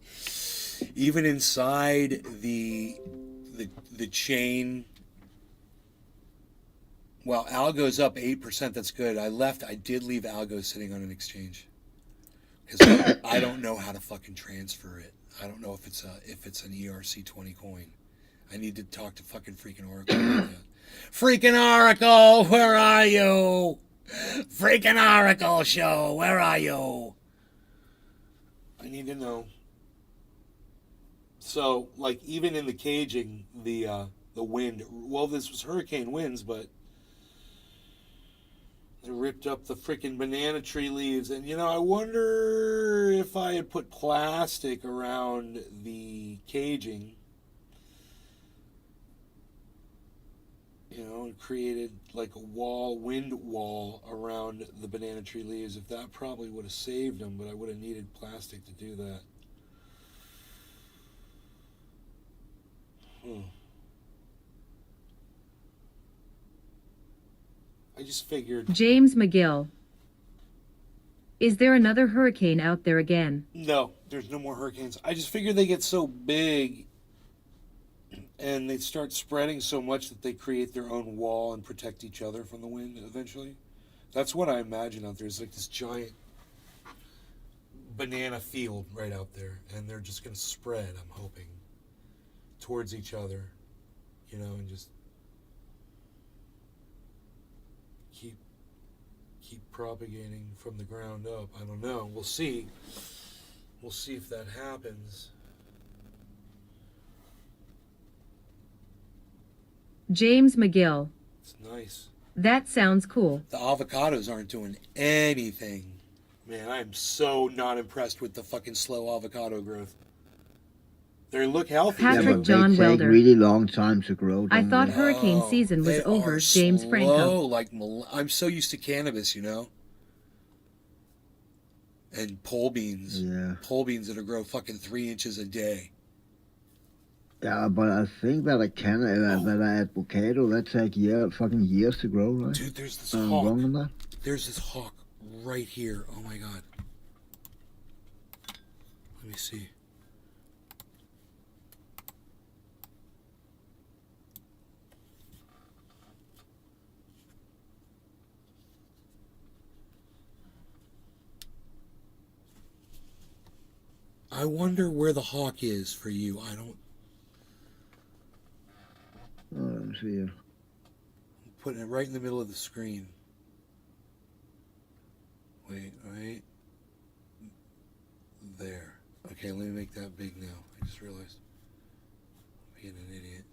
even inside the chain, well, Algo's up 8%. That's good. I did leave Algo sitting on an exchange because I don't know how to fucking transfer it. I don't know if it's an ERC20 coin. I need to talk to fucking freaking Oracle about that. Freaking Oracle, where are you? Freaking Oracle show, where are you? I need to know. So, like, even in the caging, the wind, well, this was hurricane winds, but they ripped up the freaking banana tree leaves. And, you know, I wonder if I had put plastic around the caging, you know, and created like a wind wall around the banana tree leaves, if that probably would have saved them, but I would have needed plastic to do that. I just figured. James McGill. Is there another hurricane out there again? No, there's no more hurricanes. I just figured they get so big and they start spreading so much that they create their own wall and protect each other from the wind eventually. That's what I imagine out there. It's like this giant banana field right out there, and they're just going to spread, I'm hoping, towards each other, you know, and just keep propagating from the ground up. I don't know. We'll see. We'll see if that happens. James McGill. It's nice. That sounds cool. The avocados aren't doing anything. Man, I am so not impressed with the fucking slow avocado growth. They look healthy. Patrick Yeah, but John they take Welder. really long time to grow. I don't thought they? hurricane season was They over, are James slow, Franco. like I'm so used to cannabis, you know, and pole beans. Yeah. Pole beans that'll grow fucking 3 inches a day. Yeah, but I think that that avocado that take fucking years to grow, right? Dude, there's this Wrong hawk. on that? There's this hawk right here. Oh my god. Let me see. I wonder where the hawk is for you. I don't. Oh, let me see here. I'm putting it right in the middle of the screen. Wait, right there. Okay, let me make that big now. I just realized I'm being an idiot.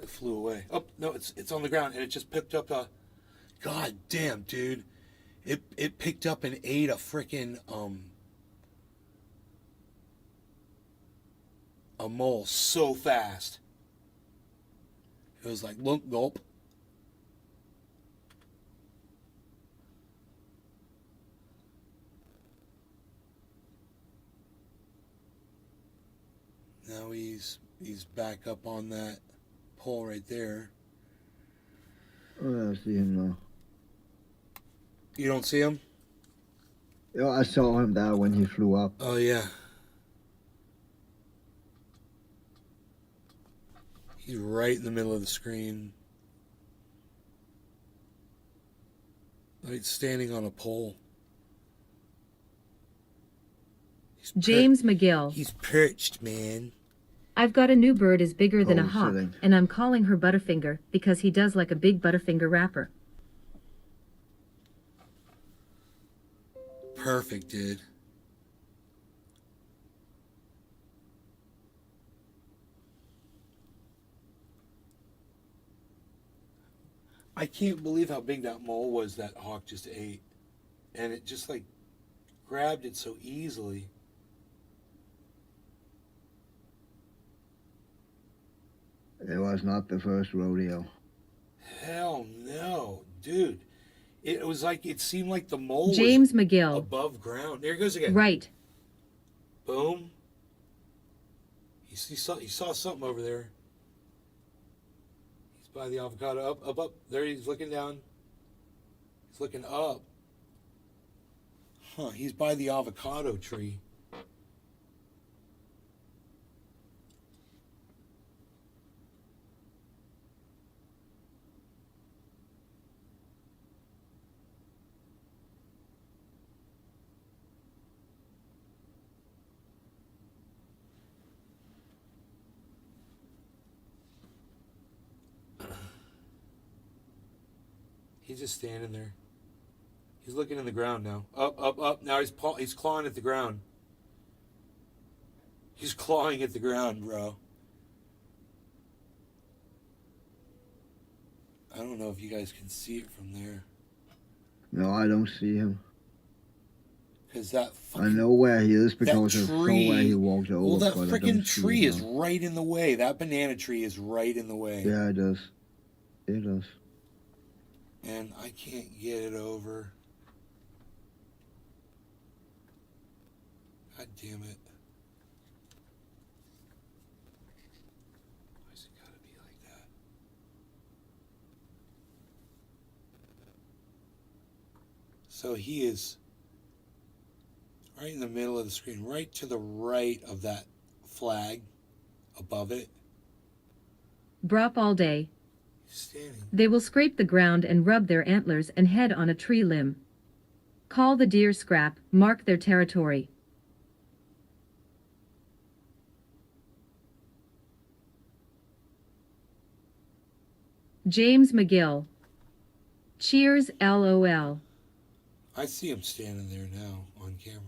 It flew away. Oh no, it's on the ground and it just picked up a. God damn, dude! It picked up and ate a freaking a mole so fast. It was like look, gulp. Now he's back up on that pole right there. Oh, I see him now. You don't see him? Yeah, I saw him there when he flew up. Oh yeah. He's right in the middle of the screen. Like standing on a pole. James McGill. He's perched, man. I've got a new bird is bigger than a Pole hawk, sitting. and I'm calling her Butterfinger because he does like a big Butterfinger wrapper. Perfect, dude. I can't believe how big that mole was that hawk just ate. And it just like grabbed it so easily. It was not the first rodeo. Hell no, dude. It was like, it seemed like the mole James was McGill. above ground. There he goes again. Right. Boom. He saw something over there. He's by the avocado. Up. There he's looking down. He's looking up. Huh, he's by the avocado tree. He's just standing there. He's looking in the ground now. Up. Now he's clawing at the ground. He's clawing at the ground, bro. I don't know if you guys can see it from there. No, I don't see him. Because that I fucking... know where he is because that I saw tree... where he walked over. Well, that but I freaking don't see tree him is now. right in the way. That banana tree is right in the way. Yeah, it does. It does. And I can't get it over. God damn it. Why's it gotta be like that? So he is right in the middle of the screen, right to the right of that flag above it. Brop all day. He's standing. They will scrape the ground and rub their antlers and head on a tree limb. Call the deer scrap, mark their territory. James McGill. Cheers, LOL. I see him standing there now on camera.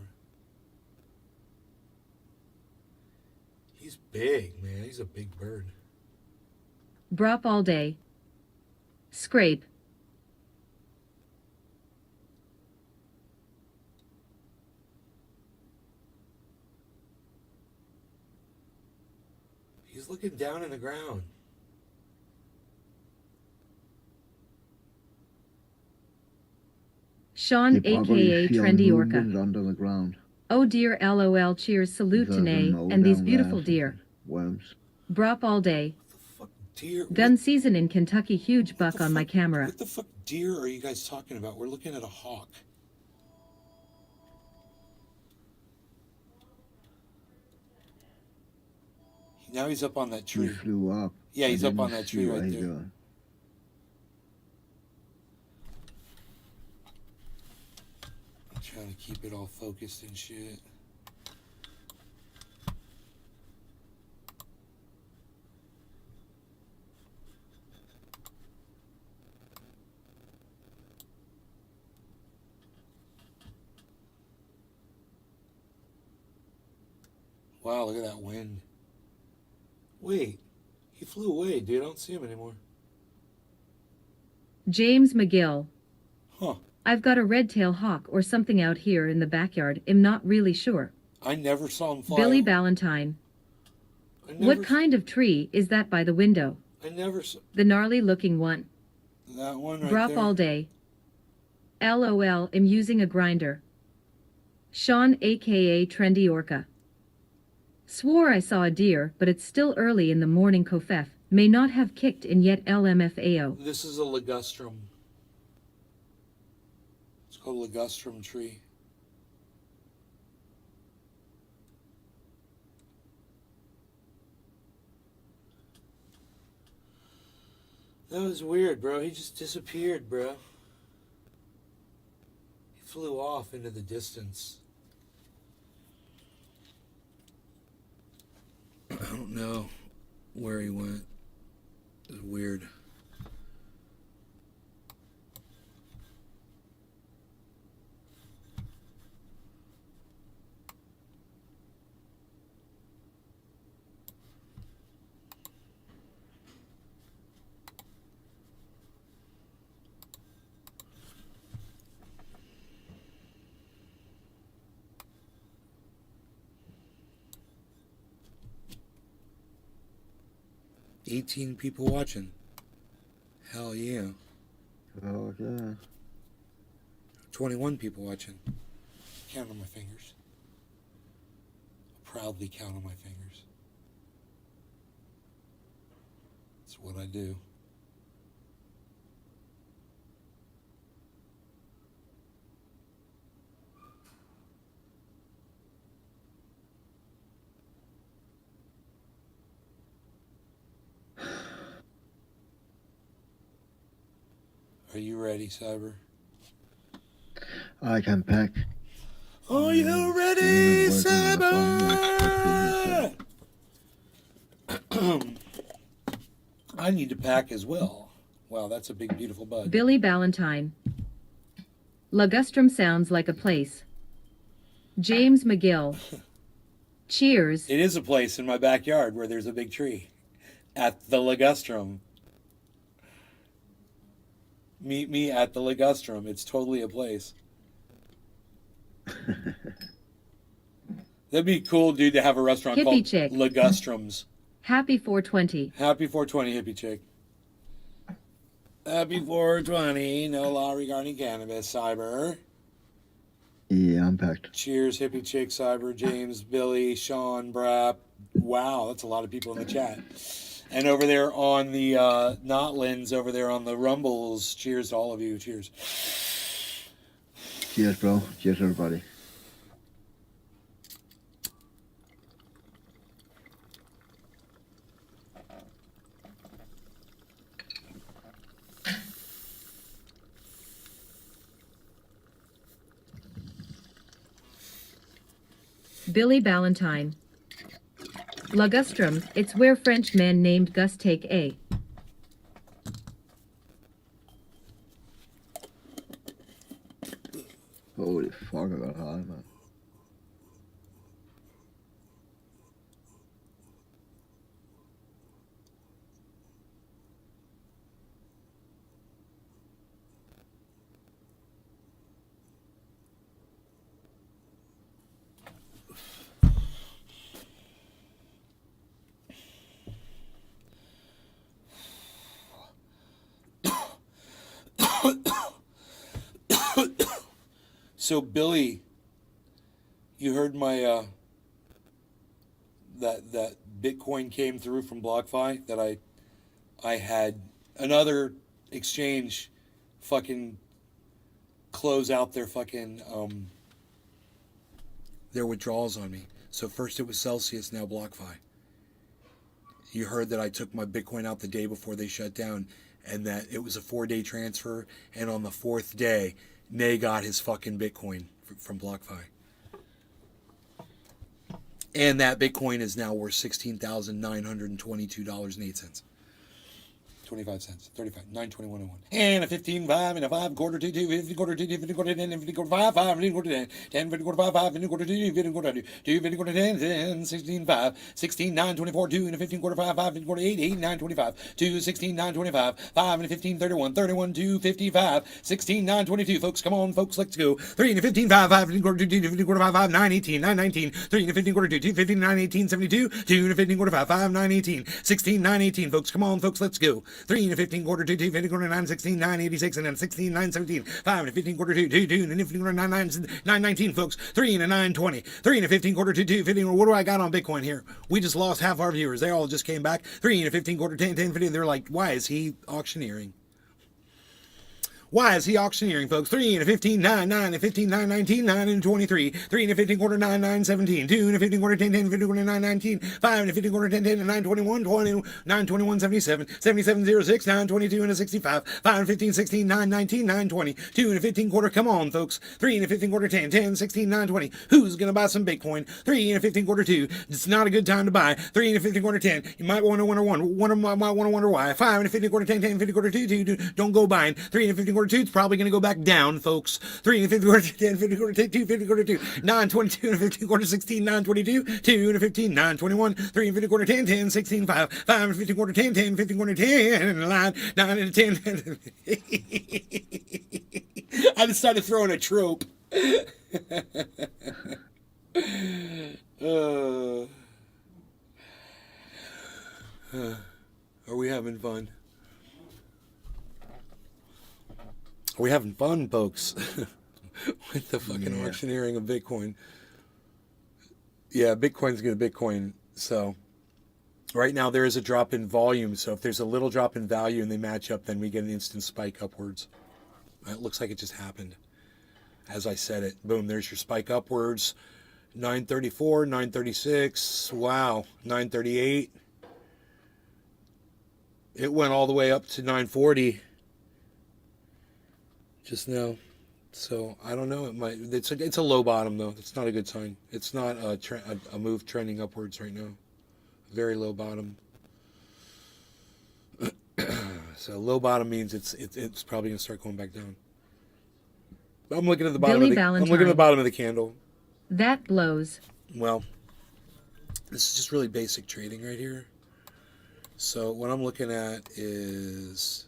He's big, man. He's a big bird. Brop all day. Scrape. He's looking down in the ground. Sean, He probably aka feel Trendy movement Orca. under the ground. Oh dear, LOL. Cheers, salute There's a Tanae, mole and these down beautiful there, deer. Worms. Brop all day. What the fuck deer? Gun season in Kentucky. Huge buck on my camera. What the fuck deer are you guys talking about? We're looking at a hawk. Now he's up on that He tree. flew up. Yeah, he's I up on didn't that see tree where right he there. got. I'm trying to keep it all focused and shit. Wow, look at that wind. Wait, he flew away, dude. I don't see him anymore. James McGill. Huh. I've got a red-tailed hawk or something out here in the backyard. I'm not really sure. I never saw him fly. Billy Ballantyne. What kind of tree is that by the window? I never saw The gnarly-looking one. that one right Brop there. all day. LOL, I'm using a grinder. Sean aka Trendy Orca. Swore I saw a deer, but it's still early in the morning. Kofef may not have kicked in yet. LMFAO. This is a ligustrum. It's called a ligustrum tree. That was weird, bro. He just disappeared, bro. He flew off into the distance. I don't know where he went. It was weird. $18 people watching. Hell yeah. Oh, yeah. 21 people watching. Count on my fingers. I proudly count on my fingers. It's what I do. Are you ready, Cyber? I can pack. Are you ready, Cyber? I need to pack as well. Wow, that's a big, beautiful bud. Billy Ballantyne. Ligustrum sounds like a place. James McGill. Cheers. It is a place in my backyard where there's a big tree. At the ligustrum. Meet me at the ligustrum. It's totally a place. That'd be cool, dude, to have a restaurant Hippie called chick. Ligustrums. Happy 420. Happy 420, hippie chick. Happy 420. No law regarding cannabis, Cyber. Yeah, I'm packed. Cheers, hippie chick, Cyber, James, Billy, Sean, Brap. Wow, that's a lot of people in the chat. And over there on the Notlins, over there on the Rumbles, cheers to all of you. Cheers. Cheers, bro. Cheers, everybody. Billy Ballantyne. Ligustrum, it's where French man named Gus take a. Holy fuck, I got high, man. So Billy, you heard my that Bitcoin came through from BlockFi that I had another exchange fucking close out their fucking their withdrawals on me. So first it was Celsius, now BlockFi. You heard that I took my Bitcoin out the day before they shut down, and that it was a 4-day transfer, and on the 4th day, Nay got his fucking Bitcoin from BlockFi. And that Bitcoin is now worth $16,922.08. 25 cents, 35, 921.01. And a 15, 5, and a 5 quarter to 2, 50 quarter to 2, 50 quarter 10, 50 quarter 5, 5, 50 quarter 10, 10, 50 quarter 5, 5, 50 quarter 2, 50 quarter 2, 50 quarter 10, 10, 16, 5, 16, 9, 24, 2, and a 15 quarter 5, 5, 50 quarter 8, 8, 9, 25, 2, 16, 9, 25, 5, and a 15, 31, 31, 2, 55, 16, 9, 22, folks, come on, folks, let's go. 3 and a 15, 5, 5, 15 quarter 2, 50 quarter 5, 5, 9, 18, 9, 19, 3 and a 15 quarter 2, 2, 15, 9, 18, 72, 2 and a 15 quarter 5, 5, 9, 18, 16, 9, 18, folks, come on, folks, let's go. 3 and a 15 quarter 2, 2, 50 quarter 9, 16, 9, 86, and then 16, 9, 17, 5 and a 15 quarter 2, 2, 2, and then 15 quarter 9, 9, 9, 19, folks. 3 and a 9, 20, 3 and a 15 quarter 2, 2, 15. What do I got on Bitcoin here? We just lost half our viewers. They all just came back. 3 and a 15 quarter 10, 10, 15. They're like, why is he auctioneering? Why is he auctioneering, folks? 3 and a 15, 9, 9 and 15, 9, 19, 9 and 23. 3 and a 15 quarter 9, 9, 17. 2 and a 15 quarter 10, 10, 15 quarter 9, 19. 5 and a 15 quarter 10, 10 and 9, 21, 20, 9, 21, 77. 77, 06, 9, 22 and a 65. 5 and 15, 16, 9, 19, 9, 20. 2 and a 15 quarter, come on, folks. 3 and a 15 quarter 10, 10, 16, 9, 20. Who's going to buy some Bitcoin? 3 and a 15 quarter 2. It's not a good time to buy. 3 and a 15 quarter 10. You might want to wonder might want to wonder why. 5 and a 15 quarter 10, 10, 15 quarter 2, 2, 2. Don't go buying. 3 and a 15 quarter 2. It's probably going to go back down, folks. 3 and a 50 quarter 10, 50 quarter 2, 50 quarter 2, 9, 22 and a 15 quarter 16, 9, 22, 2 and a 15, 9, 21, 3 and 50 quarter 10, 10, 16, 5, 5 and 50 quarter 10, 10, 50 quarter 10, and 9, 9 and 10. I just started throwing a trope. Are we having fun? Are we having fun, folks? With the fucking auctioneering of Bitcoin. Yeah, Bitcoin's going to Bitcoin. So right now there is a drop in volume. So if there's a little drop in value and they match up, then we get an instant spike upwards. It looks like it just happened. As I said it. Boom, there's your spike upwards. 934, 936. Wow, 938. It went all the way up to 940 just now. So I don't know. It might. It's a low bottom though. It's not a good sign. It's not a move trending upwards right now. Very low bottom. So low bottom means it's probably gonna start going back down. I'm looking at the bottom. I'm looking at the bottom of the candle. That blows. Well, this is just really basic trading right here. So what I'm looking at is.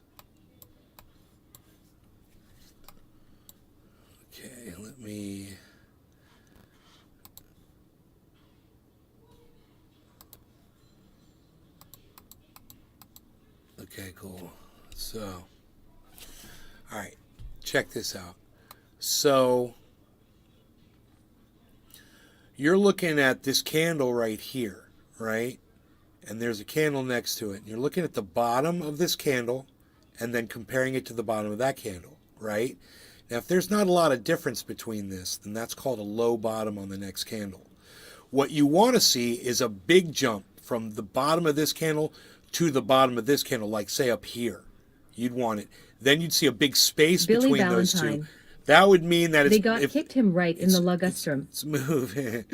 Okay, let me. Okay, cool. So, all right, check this out. So, you're looking at this candle right here, right? And there's a candle next to it. And you're looking at the bottom of this candle and then comparing it to the bottom of that candle, right? Now, if there's not a lot of difference between this, then that's called a low bottom on the next candle. What you want to see is a big jump from the bottom of this candle to the bottom of this candle, like say up here. You'd want it. Then you'd see a big space between those two. That would mean that they kicked him right in the ligustrum. It's moving.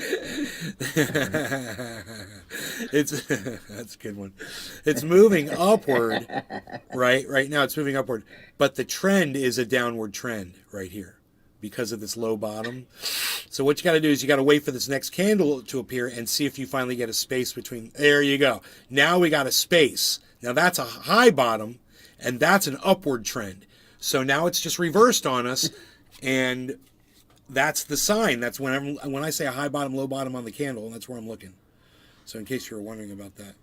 That's a good one. It's moving upward, right? Right now it's moving upward, but the trend is a downward trend right here because of this low bottom. So what you got to do is you got to wait for this next candle to appear and see if you finally get a space between. There you go. Now we got a space. Now that's a high bottom, and that's an upward trend. So now it's just reversed on us. And that's the sign. That's when I say a high bottom, low bottom on the candle, that's where I'm looking. So in case you were wondering about that.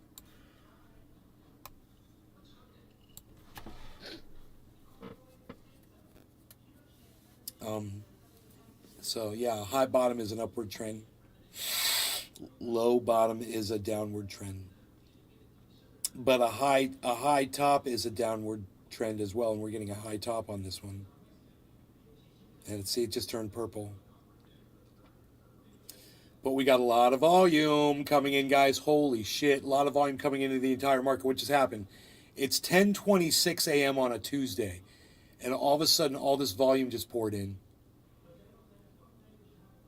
So yeah, a high bottom is an upward trend. Low bottom is a downward trend. But a high top is a downward trend as well, and we're getting a high top on this one. And see, it just turned purple. But we got a lot of volume coming in, guys. Holy shit. A lot of volume coming into the entire market. What just happened? It's 10:26 a.m. on a Tuesday. And all of a sudden, all this volume just poured in.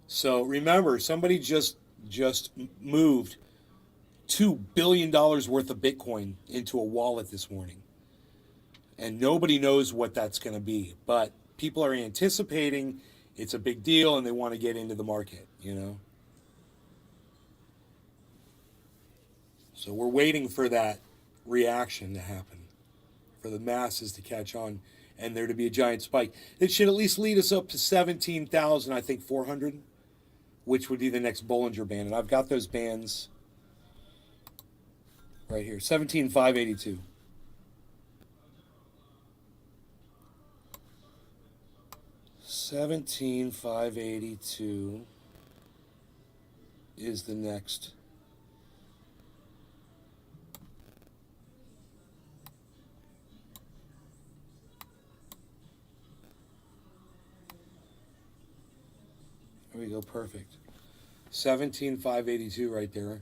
So remember, somebody just moved $2 billion worth of Bitcoin into a wallet this morning. And nobody knows what that's going to be, but people are anticipating it's a big deal and they want to get into the market, you know? So we're waiting for that reaction to happen, for the masses to catch on and there to be a giant spike. It should at least lead us up to 17,000, I think, 400, which would be the next Bollinger Band. And I've got those bands right here, 17,582. $17,582 is the next. There we go, perfect. 17,582 right there.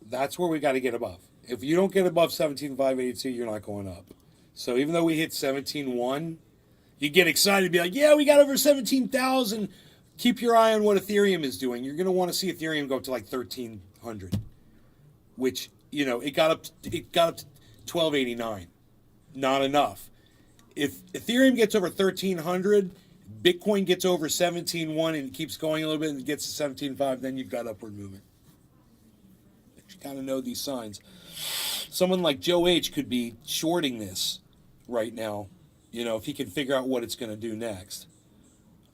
That's where we got to get above. If you don't get above 17,582, you're not going up. So even though we hit 17.1, you get excited, be like, yeah, we got over 17,000. Keep your eye on what Ethereum is doing. You're going to want to see Ethereum go up to like 1,300, which, you know, it got up to 1289. Not enough. If Ethereum gets over 1,300, Bitcoin gets over 17.1 and keeps going a little bit and gets to 17.5, then you've got upward movement. You kind of know these signs. Someone like Joe H could be shorting this right now, you know, if he can figure out what it's going to do next.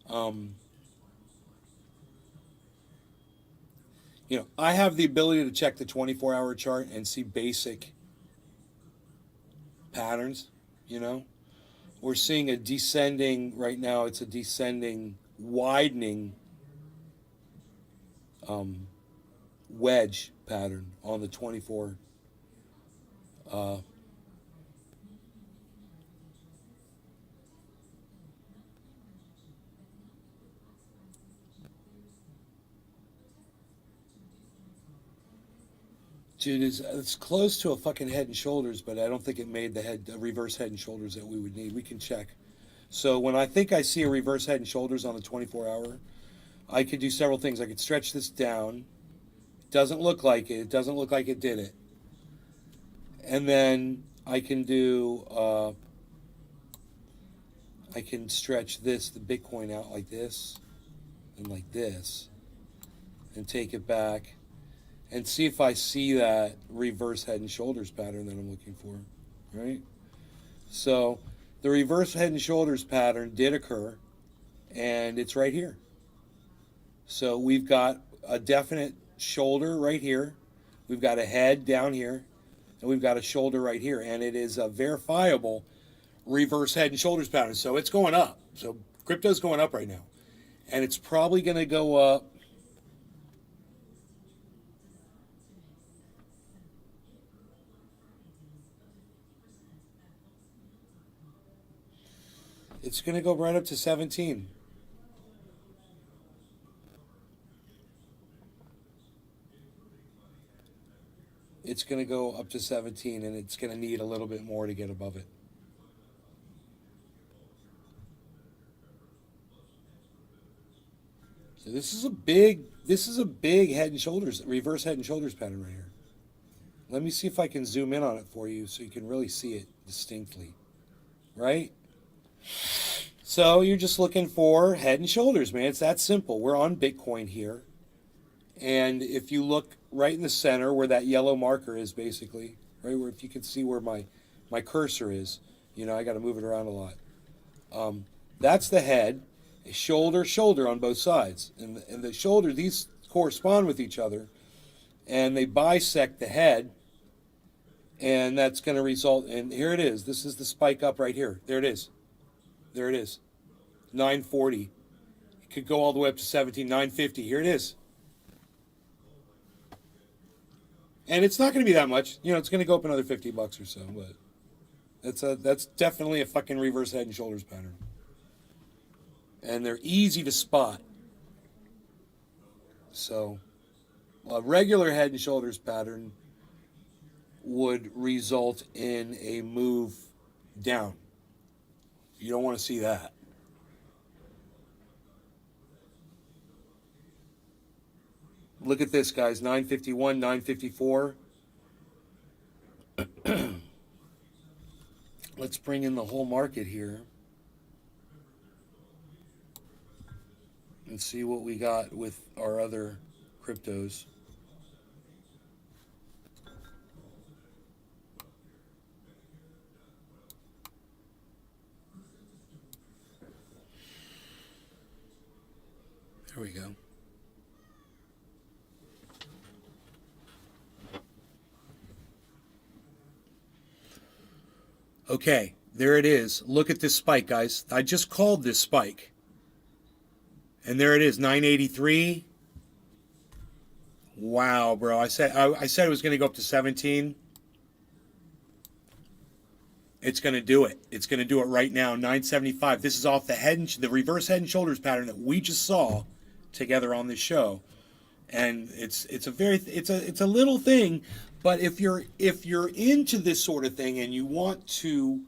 You know, I have the ability to check the 24-hour chart and see basic patterns, you know. We're seeing a descending, right now it's a descending, widening wedge pattern on the 24. Dude, it's close to a fucking Head and Shoulders, but I don't think it made the reverse Head and Shoulders that we would need. We can check. So when I think I see a reverse Head and Shoulders on the 24-hour, I could do several things. I could stretch this down. It doesn't look like it. It doesn't look like it did it. And then I can do, I can stretch this, the Bitcoin out like this, and like this, and take it back. And see if I see that reverse Head and Shoulders pattern that I'm looking for, right? So the reverse Head and Shoulders pattern did occur, and it's right here. So we've got a definite shoulder right here. We've got a head down here, and we've got a shoulder right here. And it is a verifiable reverse Head and Shoulders pattern. So it's going up. So crypto's going up right now. And it's probably going to go up. It's going to go right up to 17. It's going to go up to 17, and it's going to need a little bit more to get above it. So this is a big Head and Shoulders, reverse Head and Shoulders pattern right here. Let me see if I can zoom in on it for you so you can really see it distinctly, right? So you're just looking for Head and Shoulders, man. It's that simple. We're on Bitcoin here. And if you look right in the center where that yellow marker is, basically, right, where if you can see where my cursor is, you know, I got to move it around a lot. That's the head, shoulder, shoulder on both sides. And the shoulder, these correspond with each other, and they bisect the head, and that's going to result in, here it is. This is the spike up right here. There it is. There it is. 940. It could go all the way up to 17, 950. Here it is. And it's not going to be that much. You know, it's going to go up another $50 or so, but that's definitely a fucking reverse Head and Shoulders pattern. And they're easy to spot. So a regular Head and Shoulders pattern would result in a move down. You don't want to see that. Look at this, guys. 951, 954. Let's bring in the whole market here and see what we got with our other cryptos. There we go. Okay, there it is. Look at this spike, guys. I just called this spike. And there it is, 983. Wow, bro. I said it was going to go up to 17. It's going to do it. It's going to do it right now, 975. This is off the reverse head and shoulders pattern that we just saw together on this show. And it's a little thing, but if you're into this sort of thing and you want to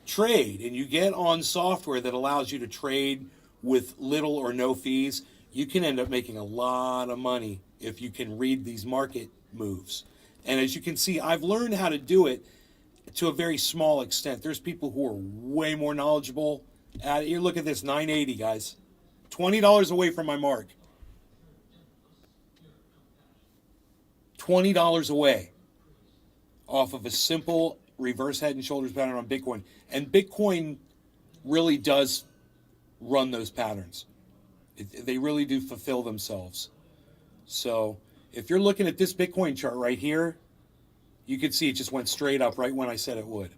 trade and you get on software that allows you to trade with little or no fees, you can end up making a lot of money if you can read these market moves. And as you can see, I've learned how to do it to a very small extent. There's people who are way more knowledgeable at it. You look at this, 980, guys. $20 away from my mark. $20 away off of a simple reverse head and shoulders pattern on Bitcoin. And Bitcoin really does run those patterns. They really do fulfill themselves. So if you're looking at this Bitcoin chart right here, you can see it just went straight up right when I said it would.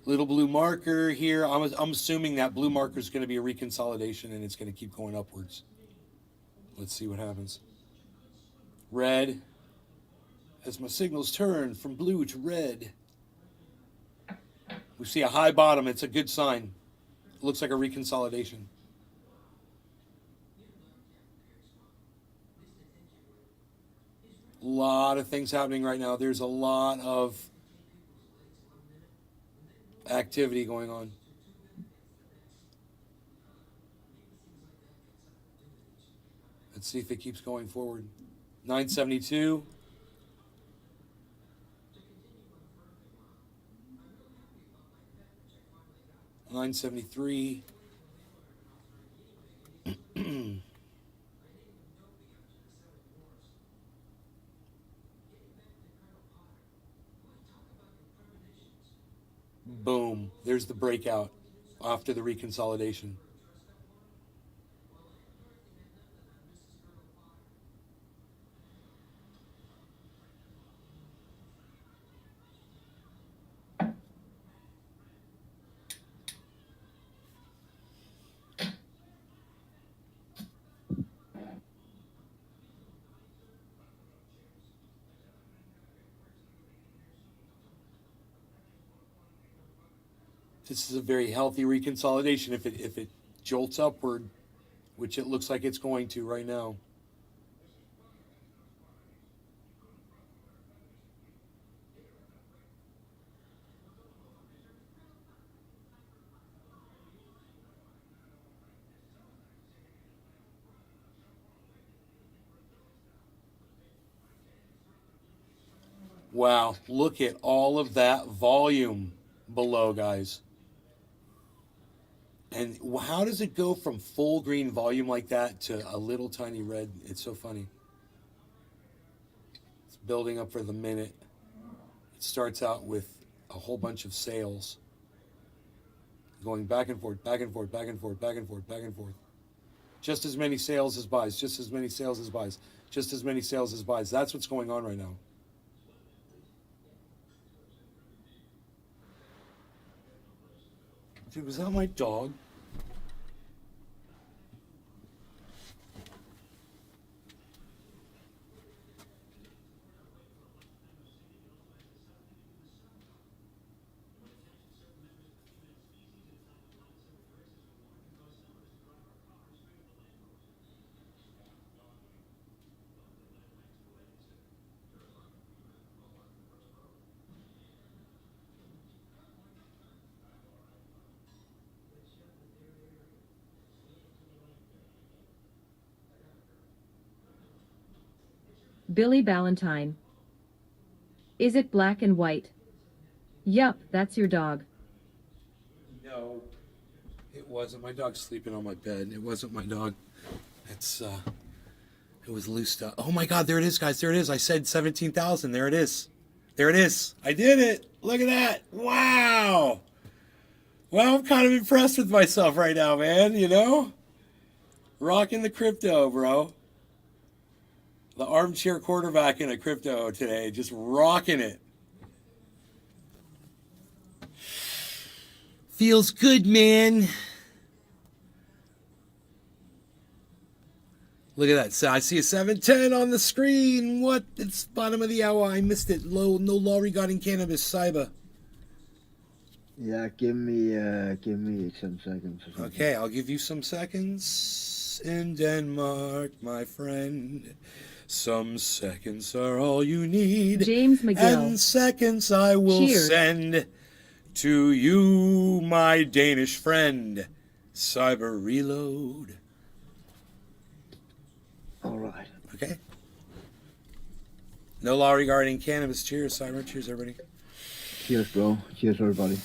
Little blue marker here. I'm assuming that blue marker is going to be a reconsolidation and it's going to keep going upwards. Let's see what happens. Red. As my signals turn from blue to red. We see a high bottom. It's a good sign. It looks like a reconsolidation. A lot of things happening right now. There's a lot of activity going on. Let's see if it keeps going forward. 972. $973. Boom. There's the breakout after the reconsolidation. This is a very healthy reconsolidation if it jolts upward, which it looks like it's going to right now. Wow, look at all of that volume below, guys. And how does it go from full green volume like that to a little tiny red? It's so funny. It's building up for the minute. It starts out with a whole bunch of sales. Going back and forth, back and forth, back and forth, back and forth, back and forth. Just as many sales as buys, just as many sales as buys, just as many sales as buys. That's what's going on right now. Dude, was that my dog? Billy Ballantyne. Is it black and white? Yup, that's your dog. No, it wasn't. My dog's sleeping on my bed. It wasn't my dog. It was loose stuff. Oh my God, there it is, guys. There it is. I said 17,000. There it is. There it is. I did it. Look at that. Wow. Well, I'm kind of impressed with myself right now, man. You know? Rocking the crypto, bro. The armchair quarterback in a crypto today. Just rocking it. Feels good, man. Look at that. So I see a 710 on the screen. What? It's bottom of the hour. I missed it. No law regarding cannabis. Cyber. Yeah, give me 10 seconds. Or something. Okay, I'll give you some seconds. In Denmark, my friend. Some seconds are all you need. James McGill. And seconds I will Cheers. send to you, my Danish friend. Cyber reload. All right. Okay. No law regarding cannabis. Cheers, Cyber. Cheers, everybody. Cheers, bro. Cheers, everybody.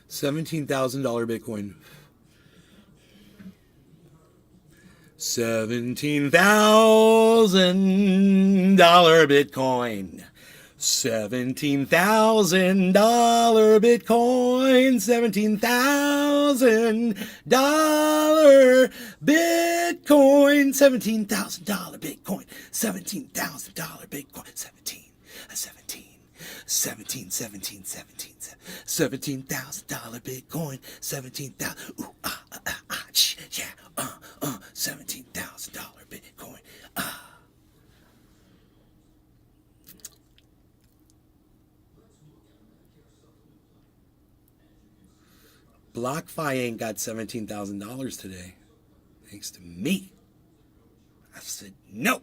$17,000 Bitcoin. $17,000 Bitcoin. $17,000 Bitcoin. $17,000 Bitcoin. $17,000 Bitcoin. $17,000 Bitcoin. 17,000 Bitcoin, 17,000. Ooh, yeah, $17,000 Bitcoin. BlockFi ain't got $17,000 today, thanks to me. I said no,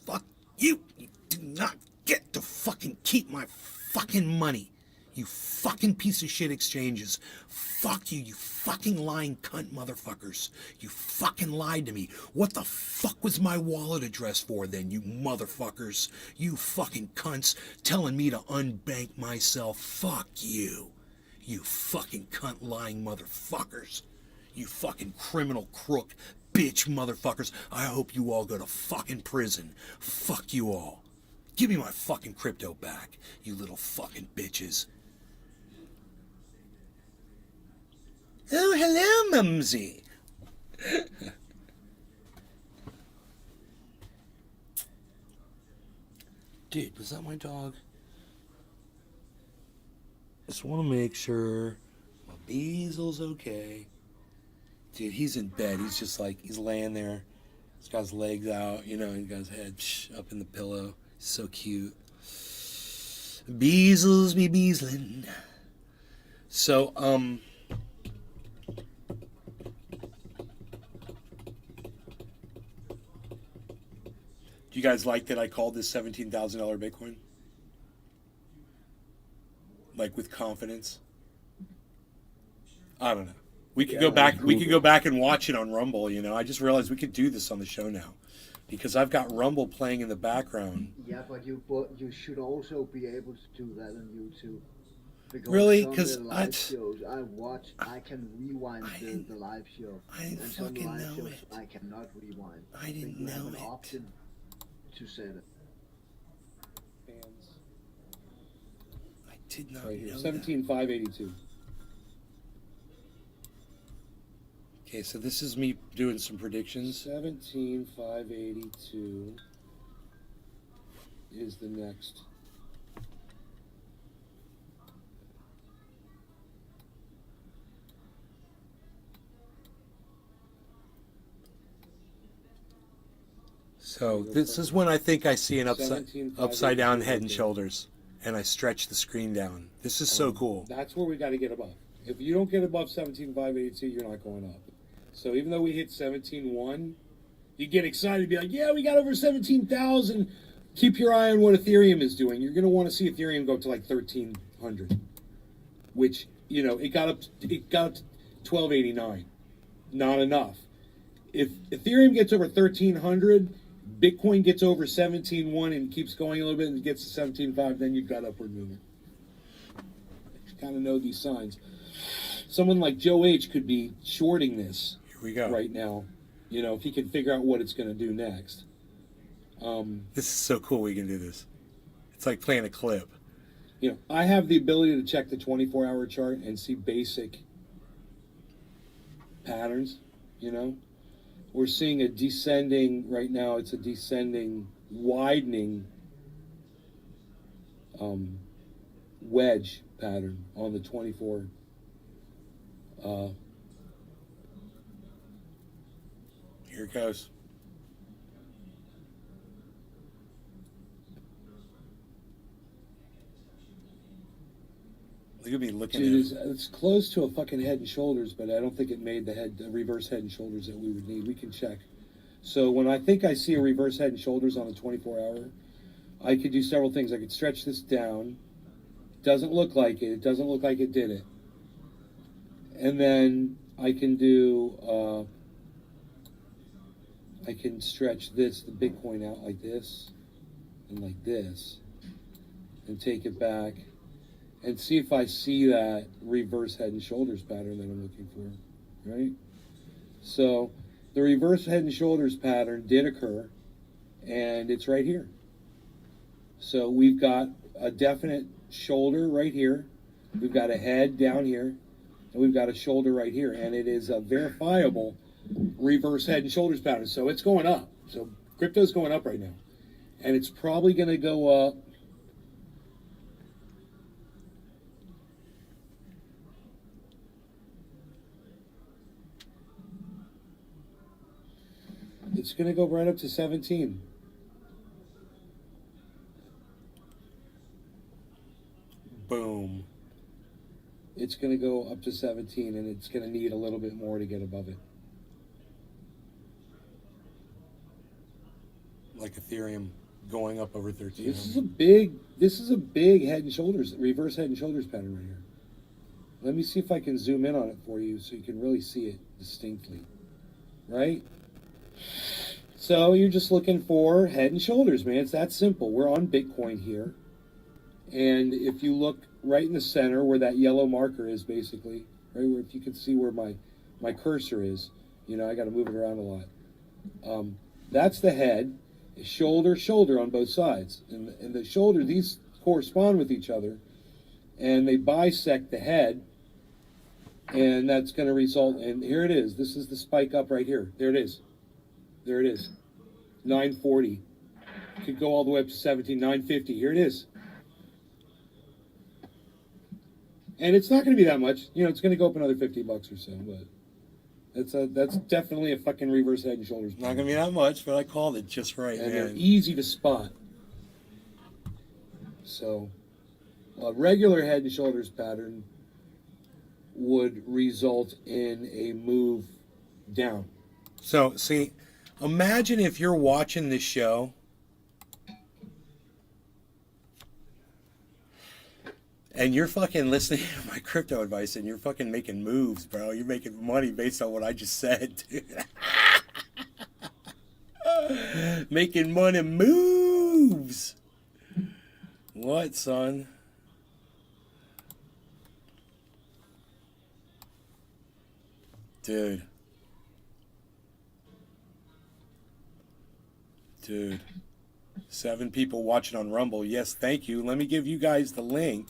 fuck you. You do not get to fucking keep my fucking money. You fucking piece of shit exchanges. Fuck you, you fucking lying cunt motherfuckers. You fucking lied to me. What the fuck was my wallet address for then, you motherfuckers? You fucking cunts telling me to unbank myself. Fuck you. You fucking cunt lying motherfuckers. You fucking criminal crook bitch motherfuckers. I hope you all go to fucking prison. Fuck you all. Give me my fucking crypto back, you little fucking bitches. Oh, hello, Mumsy. Dude, was that my dog? Just want to make sure my Beasel's okay. Dude, he's in bed. He's just like, he's laying there. He's got his legs out, you know, he's got his head up in the pillow. He's so cute. Beasels be beaslin'. So, do you guys like that I called this $17,000 Bitcoin? Like with confidence? I don't know. We could go back. We could go back and watch it on Rumble. You know, I just realized we could do this on the show now, because I've got Rumble playing in the background. Yeah, but you should also be able to do that on YouTube. Because really? Some Because of the live shows I watch, I can rewind the live show. I didn't and some fucking live know shows it. I cannot rewind. I didn't you have know an it. option to set it. Fans. I did not Right here, know 17,582. Okay, so this is me doing some predictions. 17,582 is the next. So this is when I think I see an upside down head and 17,582. shoulders, and I stretch the screen down. This is so cool. That's where we got to get above. If you don't get above 17,582, you're not going up. So even though we hit 17.1, you get excited, be like, yeah, we got over 17,000. Keep your eye on what Ethereum is doing. You're going to want to see Ethereum go up to like 1,300, which, you know, it got up to 1289. Not enough. If Ethereum gets over 1,300, Bitcoin gets over 17.1 and keeps going a little bit and gets to 17.5, then you've got upward movement. You kind of know these signs. Someone like Joe H could be shorting this Here we go. right now, you know, if he can figure out what it's going to do next. This is so cool. We can do this. It's like playing a clip. You know, I have the ability to check the 24-hour chart and see basic patterns, you know. We're seeing a descending, right now it's a descending, widening wedge pattern on the 24. Here it goes. Look at me looking Dude, at it. it's close to a fucking head and shoulders, but I don't think it made the reverse head and shoulders that we would need. We can check. So when I think I see a reverse head and shoulders on a 24-hour, I could do several things. I could stretch this down. Doesn't look like it. It doesn't look like it did it. And then I can do, I can stretch this, the Bitcoin out like this and like this and take it back and see if I see that reverse head and shoulders pattern that I'm looking for, right? So the reverse head and shoulders pattern did occur, and it's right here. So we've got a definite shoulder right here. We've got a head down here, and we've got a shoulder right here, and it is a verifiable reverse head and shoulders pattern. So it's going up. So crypto's going up right now, and it's probably going to go up. It's going to go right up to 17. Boom. It's going to go up to 17, and it's going to need a little bit more to get above it. Like Ethereum going up over 13. This is a big head and shoulders, reverse head and shoulders pattern right here. Let me see if I can zoom in on it for you so you can really see it distinctly. Right? So you're just looking for head and shoulders, man. It's that simple. We're on Bitcoin here. And if you look right in the center where that yellow marker is, basically, right, where if you can see where my cursor is, you know, I got to move it around a lot. That's the head, shoulder, shoulder on both sides. And the shoulder, these correspond with each other, and they bisect the head, and that's going to result in, here it is. This is the spike up right here. There it is. There it is. 940. Could go all the way up to 17, 950. Here it is. And it's not going to be that much. You know, it's going to go up another $50 or so, but that's definitely a fucking reverse head and shoulders. Not going to be that much, but I called it just right, And they're man. easy to spot. So a regular head and shoulders pattern would result in a move down. So, see, imagine if you're watching this show and you're fucking listening to my crypto advice and you're fucking making moves, bro. You're making money based on what I just said, dude. Making money moves. What, son? Dude. Dude. 7 people watching on Rumble. Yes, thank you. Let me give you guys the link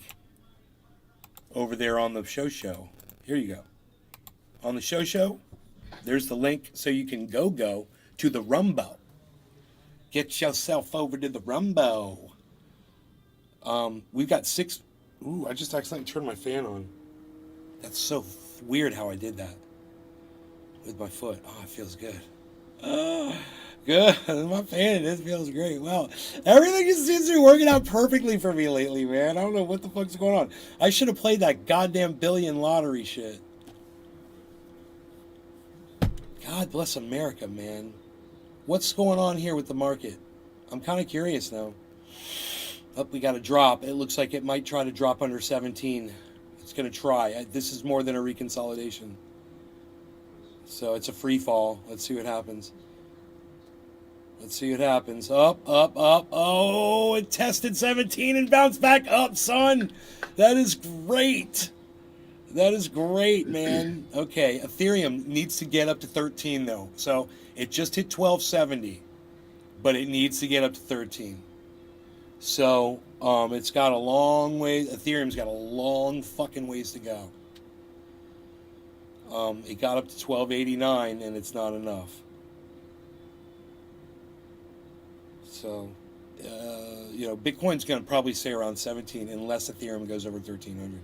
over there on the show. Here you go. On the show, There's the link so you can go to the Rumbo. Get yourself over to the Rumbo. We've got 6. Ooh, I just accidentally turned my fan on. That's so weird how I did that with my foot. Oh, it feels good. Oh, good. My fan, this feels great. Wow. Everything just seems to be working out perfectly for me lately, man. I don't know what the fuck's going on. I should have played that goddamn billion lottery shit. God bless America, man. What's going on here with the market? I'm kind of curious now. Oh, we got a drop. It looks like it might try to drop under 17. It's going to try. This is more than a reconsolidation. So it's a free fall. Let's see what happens. Let's see what happens. Up, up, up. Oh, it tested 17 and bounced back up, son. That is great. That is great, man. Okay, Ethereum needs to get up to 13, though. So it just hit 1270, but it needs to get up to 13. So it's got a long way. Ethereum's got a long fucking ways to go. It got up to 1289, and it's not enough. So, Bitcoin's going to probably stay around 17 unless Ethereum goes over 1300.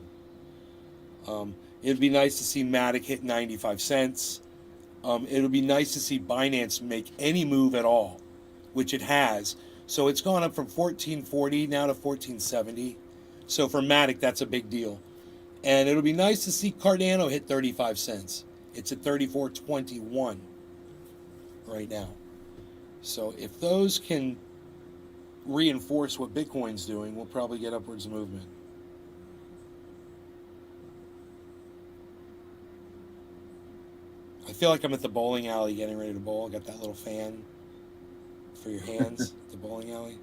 It'd be nice to see Matic hit 95 cents. It would be nice to see Binance make any move at all, which it has. So it's gone up from 1440 now to 1470. So for Matic, that's a big deal. And it'll be nice to see Cardano hit 35 cents. It's at 34.21 right now. So if those can reinforce what Bitcoin's doing, we'll probably get upwards movement. I feel like I'm at the bowling alley getting ready to bowl. I got that little fan for your hands at the bowling alley.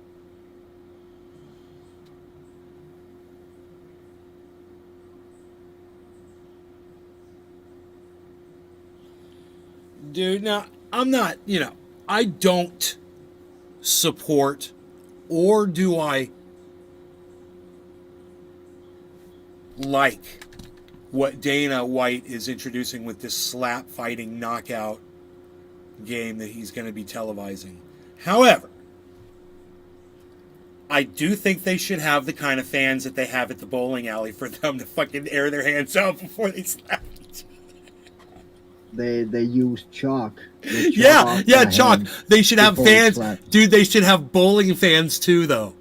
Dude, now, I'm not, I don't support, or do I like what Dana White is introducing with this slap fighting knockout game that he's going to be televising. However, I do think they should have the kind of fans that they have at the bowling alley for them to fucking air their hands out before they slap each other. They use chalk. Yeah, chalk. They should have fans. Dude, they should have bowling fans too, though.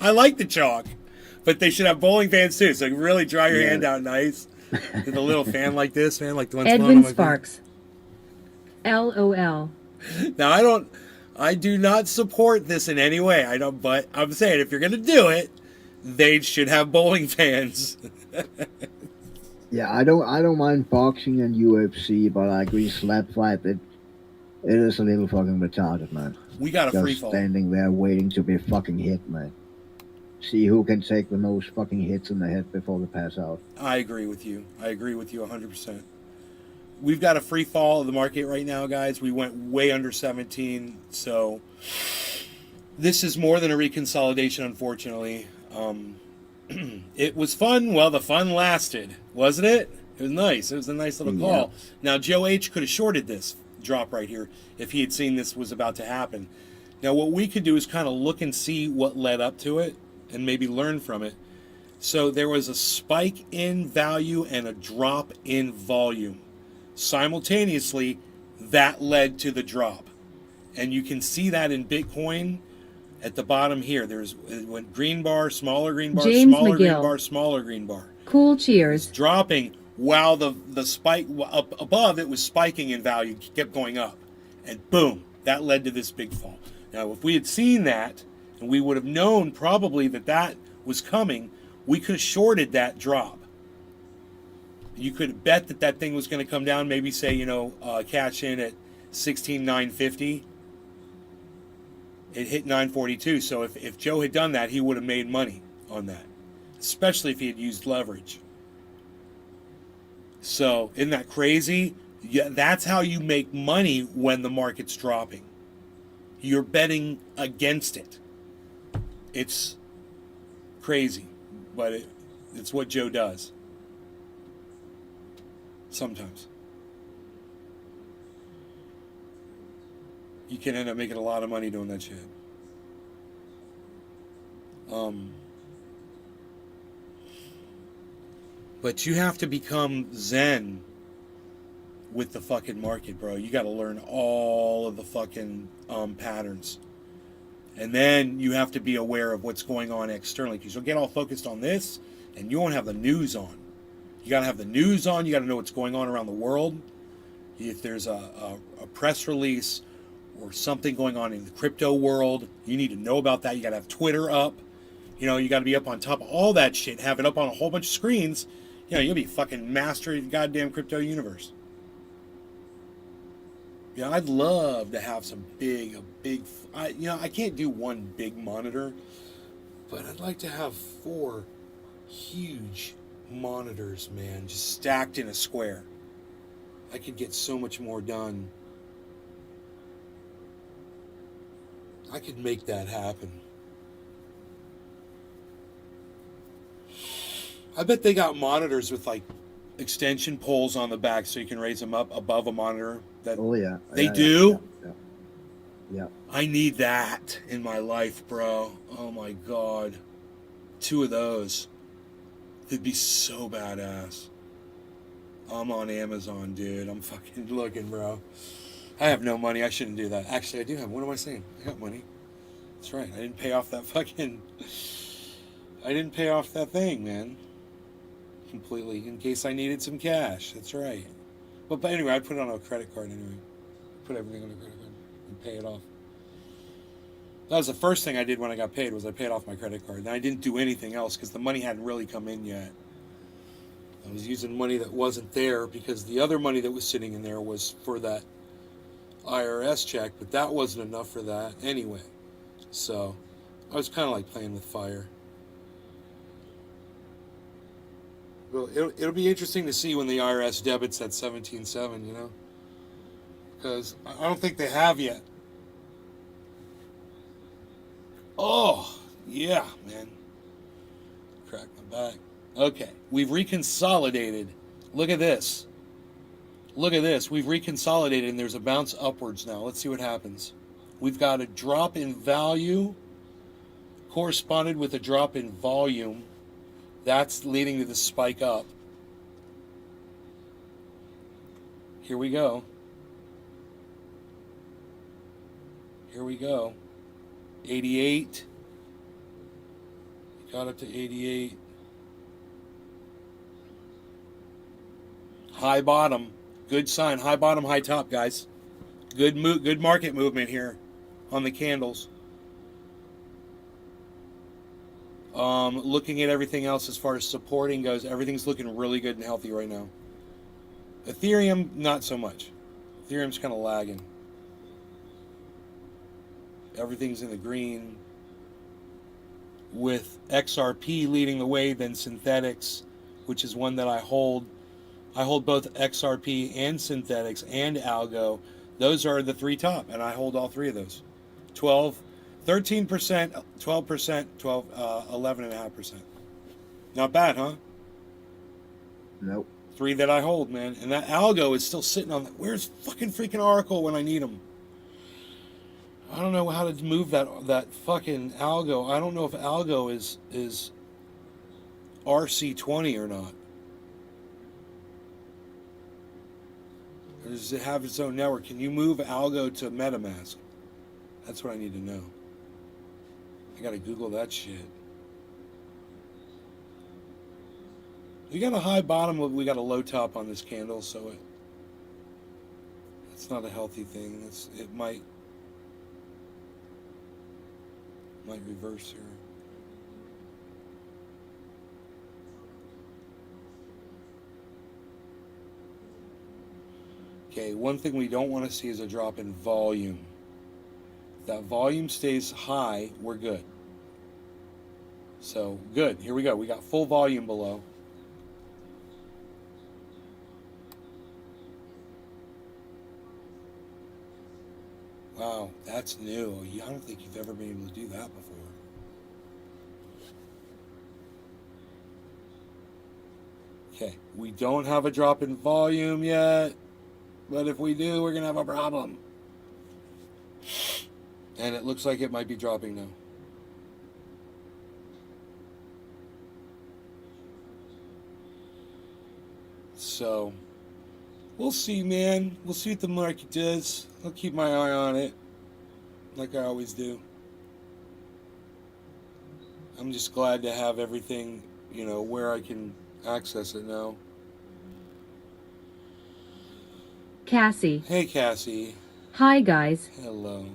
I like the chalk, but they should have bowling fans too, so you can really dry your hand out nice. With a little fan like this, man, like the one Edwin Sparks. LOL. Now, I do not support this in any way. I don't, but I'm saying if you're going to do it, they should have bowling fans. Yeah, I don't mind boxing and UFC, but I agree slap fight, it is a little fucking retarded, man. We got a Just free fall. Standing there waiting to be fucking hit, man. See who can take the most fucking hits in the head before they pass out. I agree with you. 100%. We've got a free fall of the market right now, guys. We went way under 17, so this is more than a reconsolidation, unfortunately. It was fun while the fun lasted, wasn't it? It was nice. It was a nice little call. Yeah. Now, Joe H. could have shorted this drop right here if he had seen this was about to happen. Now, what we could do is kind of look and see what led up to it and maybe learn from it. So there was a spike in value and a drop in volume. Simultaneously, that led to the drop. And you can see that in Bitcoin at the bottom here. It went green bar, smaller green bar, James smaller McGill. green bar, smaller green bar. Cool cheers. It's dropping while the spike up above it was spiking in value, kept going up. And boom, that led to this big fall. Now, if we had seen that, and we would have known probably that was coming, we could have shorted that drop. You could bet that thing was going to come down, maybe say, cash in at 16,950. It hit 942. So if Joe had done that, he would have made money on that, especially if he had used leverage. So isn't that crazy? Yeah, that's how you make money when the market's dropping. You're betting against it. It's crazy, but it's what Joe does. Sometimes. You can end up making a lot of money doing that shit. But you have to become zen with the fucking market, bro. You got to learn all of the fucking patterns. And then you have to be aware of what's going on externally, because you'll get all focused on this and you won't have the news on. You got to have the news on. You got to know what's going on around the world. If there's a press release or something going on in the crypto world, you need to know about that. You got to have Twitter up. You know, you got to be up on top of all that shit, have it up on a whole bunch of screens. You know, you'll be fucking master of the goddamn crypto universe. Yeah, I'd love to have some I can't do one big monitor, but I'd like to have 4 huge monitors, man, just stacked in a square. I could get so much more done. I could make that happen. I bet they got monitors with like extension poles on the back so you can raise them up above a monitor. Oh yeah. They Yeah, do? Yeah. I need that in my life, bro. Oh my god. 2 of those. It'd be so badass. I'm on Amazon, dude. I'm fucking looking, bro. I have no money. I shouldn't do that. Actually, I do have. What am I saying? I got money. That's right. I didn't pay off that thing, man. Completely. In case I needed some cash. That's right. But anyway, I put it on a credit card anyway. Put everything on a credit card and pay it off. That was the first thing I did when I got paid, was I paid off my credit card. And I didn't do anything else because the money hadn't really come in yet. I was using money that wasn't there because the other money that was sitting in there was for that IRS check, but that wasn't enough for that anyway. So I was kind of like playing with fire. Well, it'll be interesting to see when the IRS debits that 17.7, you know? Because I don't think they have yet. Oh, yeah, man. Crack my back. Okay, we've reconsolidated. Look at this. Look at this. We've reconsolidated and there's a bounce upwards now. Let's see what happens. We've got a drop in value corresponded with a drop in volume. That's leading to the spike up. Here we go. Here we go. 88. Got up to 88. High bottom. Good sign. High bottom, high top, guys. Good market movement here on the candles. Looking at everything else as far as supporting goes, everything's looking really good and healthy right now. Ethereum, not so much. Ethereum's kind of lagging. Everything's in the green. With XRP leading the way, then synthetics, which is one that I hold. I hold both XRP and synthetics and algo. Those are the 3 top, and I hold all 3 of those. 13%, 12%, 11.5%. Not bad, huh? Nope. 3 that I hold, man. And that algo is still sitting on that. Where's fucking freaking Oracle when I need them? I don't know how to move that fucking algo. I don't know if algo is RC20 or not. Or does it have its own network? Can you move algo to MetaMask? That's what I need to know. I gotta Google that shit. We got a high bottom, we got a low top on this candle, so it's not a healthy thing. It might reverse here. Okay, one thing we don't want to see is a drop in volume. If that volume stays high, we're good. So, good. Here we go. We got full volume below. Wow, that's new. I don't think you've ever been able to do that before. Okay, We don't have a drop in volume yet, but if we do, we're going to have a problem. And it looks like it might be dropping now. So, we'll see, man. We'll see what the market does. I'll keep my eye on it, like I always do. I'm just glad to have everything, where I can access it now. Cassie. Hey, Cassie. Hi guys. Hello.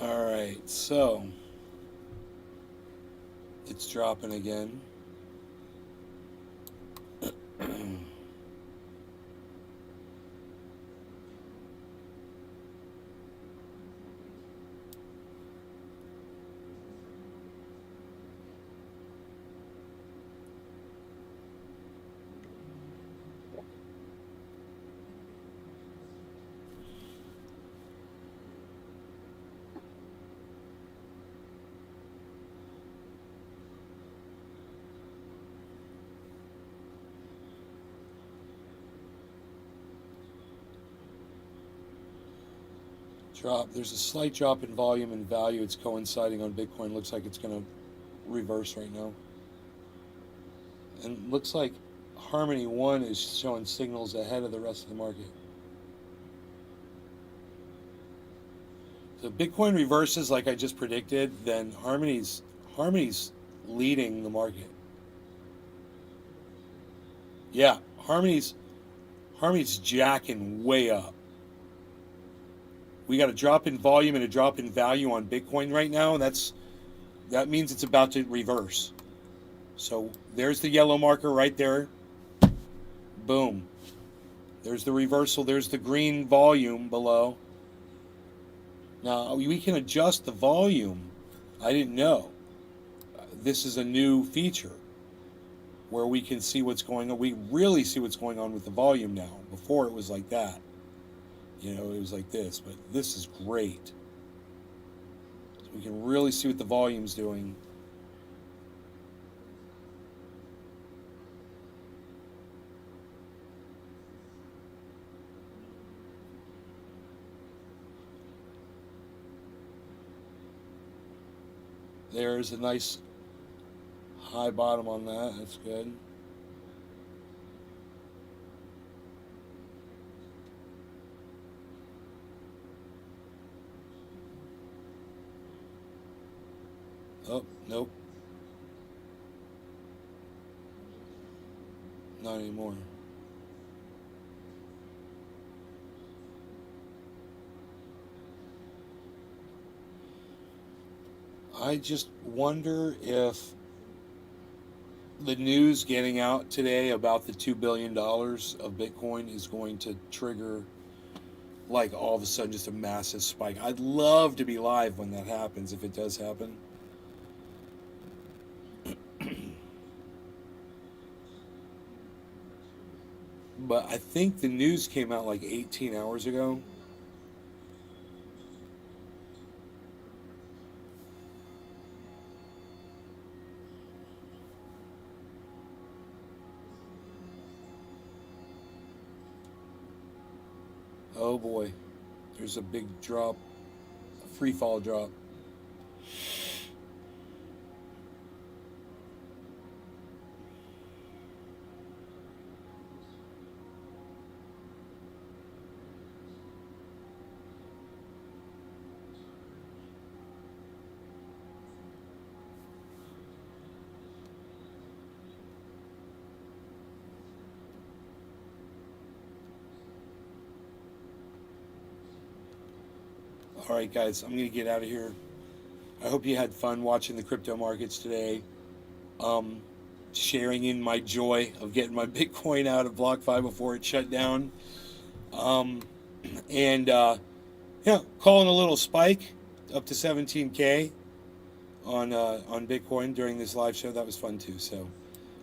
Alright, so it's dropping again. There's a slight drop in volume and value. It's coinciding on Bitcoin. Looks like it's going to reverse right now. And looks like Harmony 1 is showing signals ahead of the rest of the market. So Bitcoin reverses like I just predicted, then Harmony's leading the market. Yeah, Harmony's jacking way up. We got a drop in volume and a drop in value on Bitcoin right now, and that means it's about to reverse. So there's the yellow marker right there. Boom. There's the reversal. There's the green volume below. Now, we can adjust the volume. I didn't know. This is a new feature where we can see what's going on. We really see what's going on with the volume now. Before it was like that. It was like this, but this is great. So we can really see what the volume's doing. There's a nice high bottom on that. That's good. Oh, nope. Not anymore. I just wonder if the news getting out today about the $2 billion of Bitcoin is going to trigger, like, all of a sudden just a massive spike. I'd love to be live when that happens, if it does happen. But I think the news came out like 18 hours ago. Oh boy, there's a big drop. free fall drop. All right, guys, I'm going to get out of here. I hope you had fun watching the crypto markets today. Sharing in my joy of getting my Bitcoin out of BlockFi before it shut down. And calling a little spike up to 17K on Bitcoin during this live show. That was fun too. So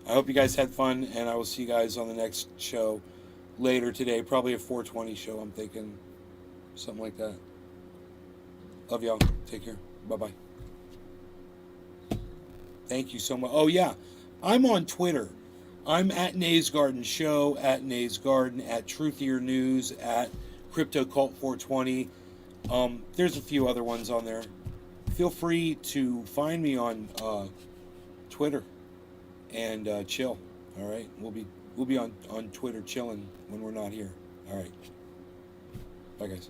I hope you guys had fun, and I will see you guys on the next show later today. Probably a 420 show, I'm thinking. Something like that. Love y'all. Take care. Bye-bye. Thank you so much. Oh, yeah. I'm on Twitter. I'm at Nays Garden Show, at Nays Garden, at Truthier News, at Crypto Cult 420. There's a few other ones on there. Feel free to find me on Twitter and chill. All right, we'll be on Twitter chilling when we're not here. All right, bye guys.